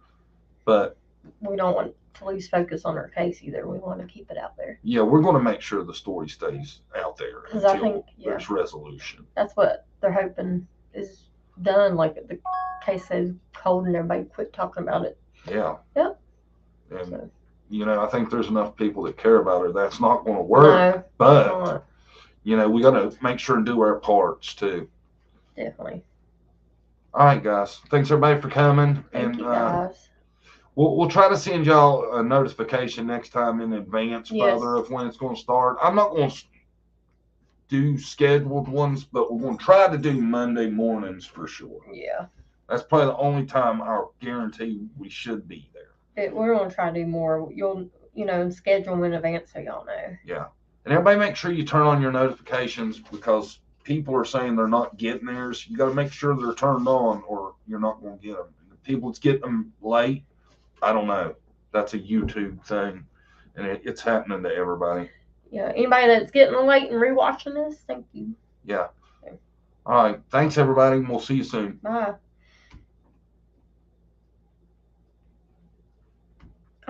But we don't want to lose focus on our case either. We want to keep it out there. Yeah, we're going to make sure the story stays out there because I think there's resolution. That's what they're hoping is done. Like the case is cold and everybody quit talking about it. Yeah. Yep. And I think there's enough people that care about her. That's not going to work. No, but we got to make sure and do our parts too. Definitely. All right, guys. Thanks everybody for coming. Thank you, guys. We'll try to send y'all a notification next time in advance, further of when it's going to start. I'm not going to do scheduled ones, but we're going to try to do Monday mornings for sure. Yeah. That's probably the only time I'll guarantee we should be there. We're going to try to do more. You'll, schedule them in advance so y'all know. Yeah. And everybody make sure you turn on your notifications because people are saying they're not getting theirs. You got to make sure they're turned on or you're not going to get them. The people that's getting them late, I don't know. That's a YouTube thing, and it's happening to everybody. Yeah. Anybody that's getting late and rewatching this, thank you. Yeah. Okay. All right. Thanks, everybody. We'll see you soon. Bye.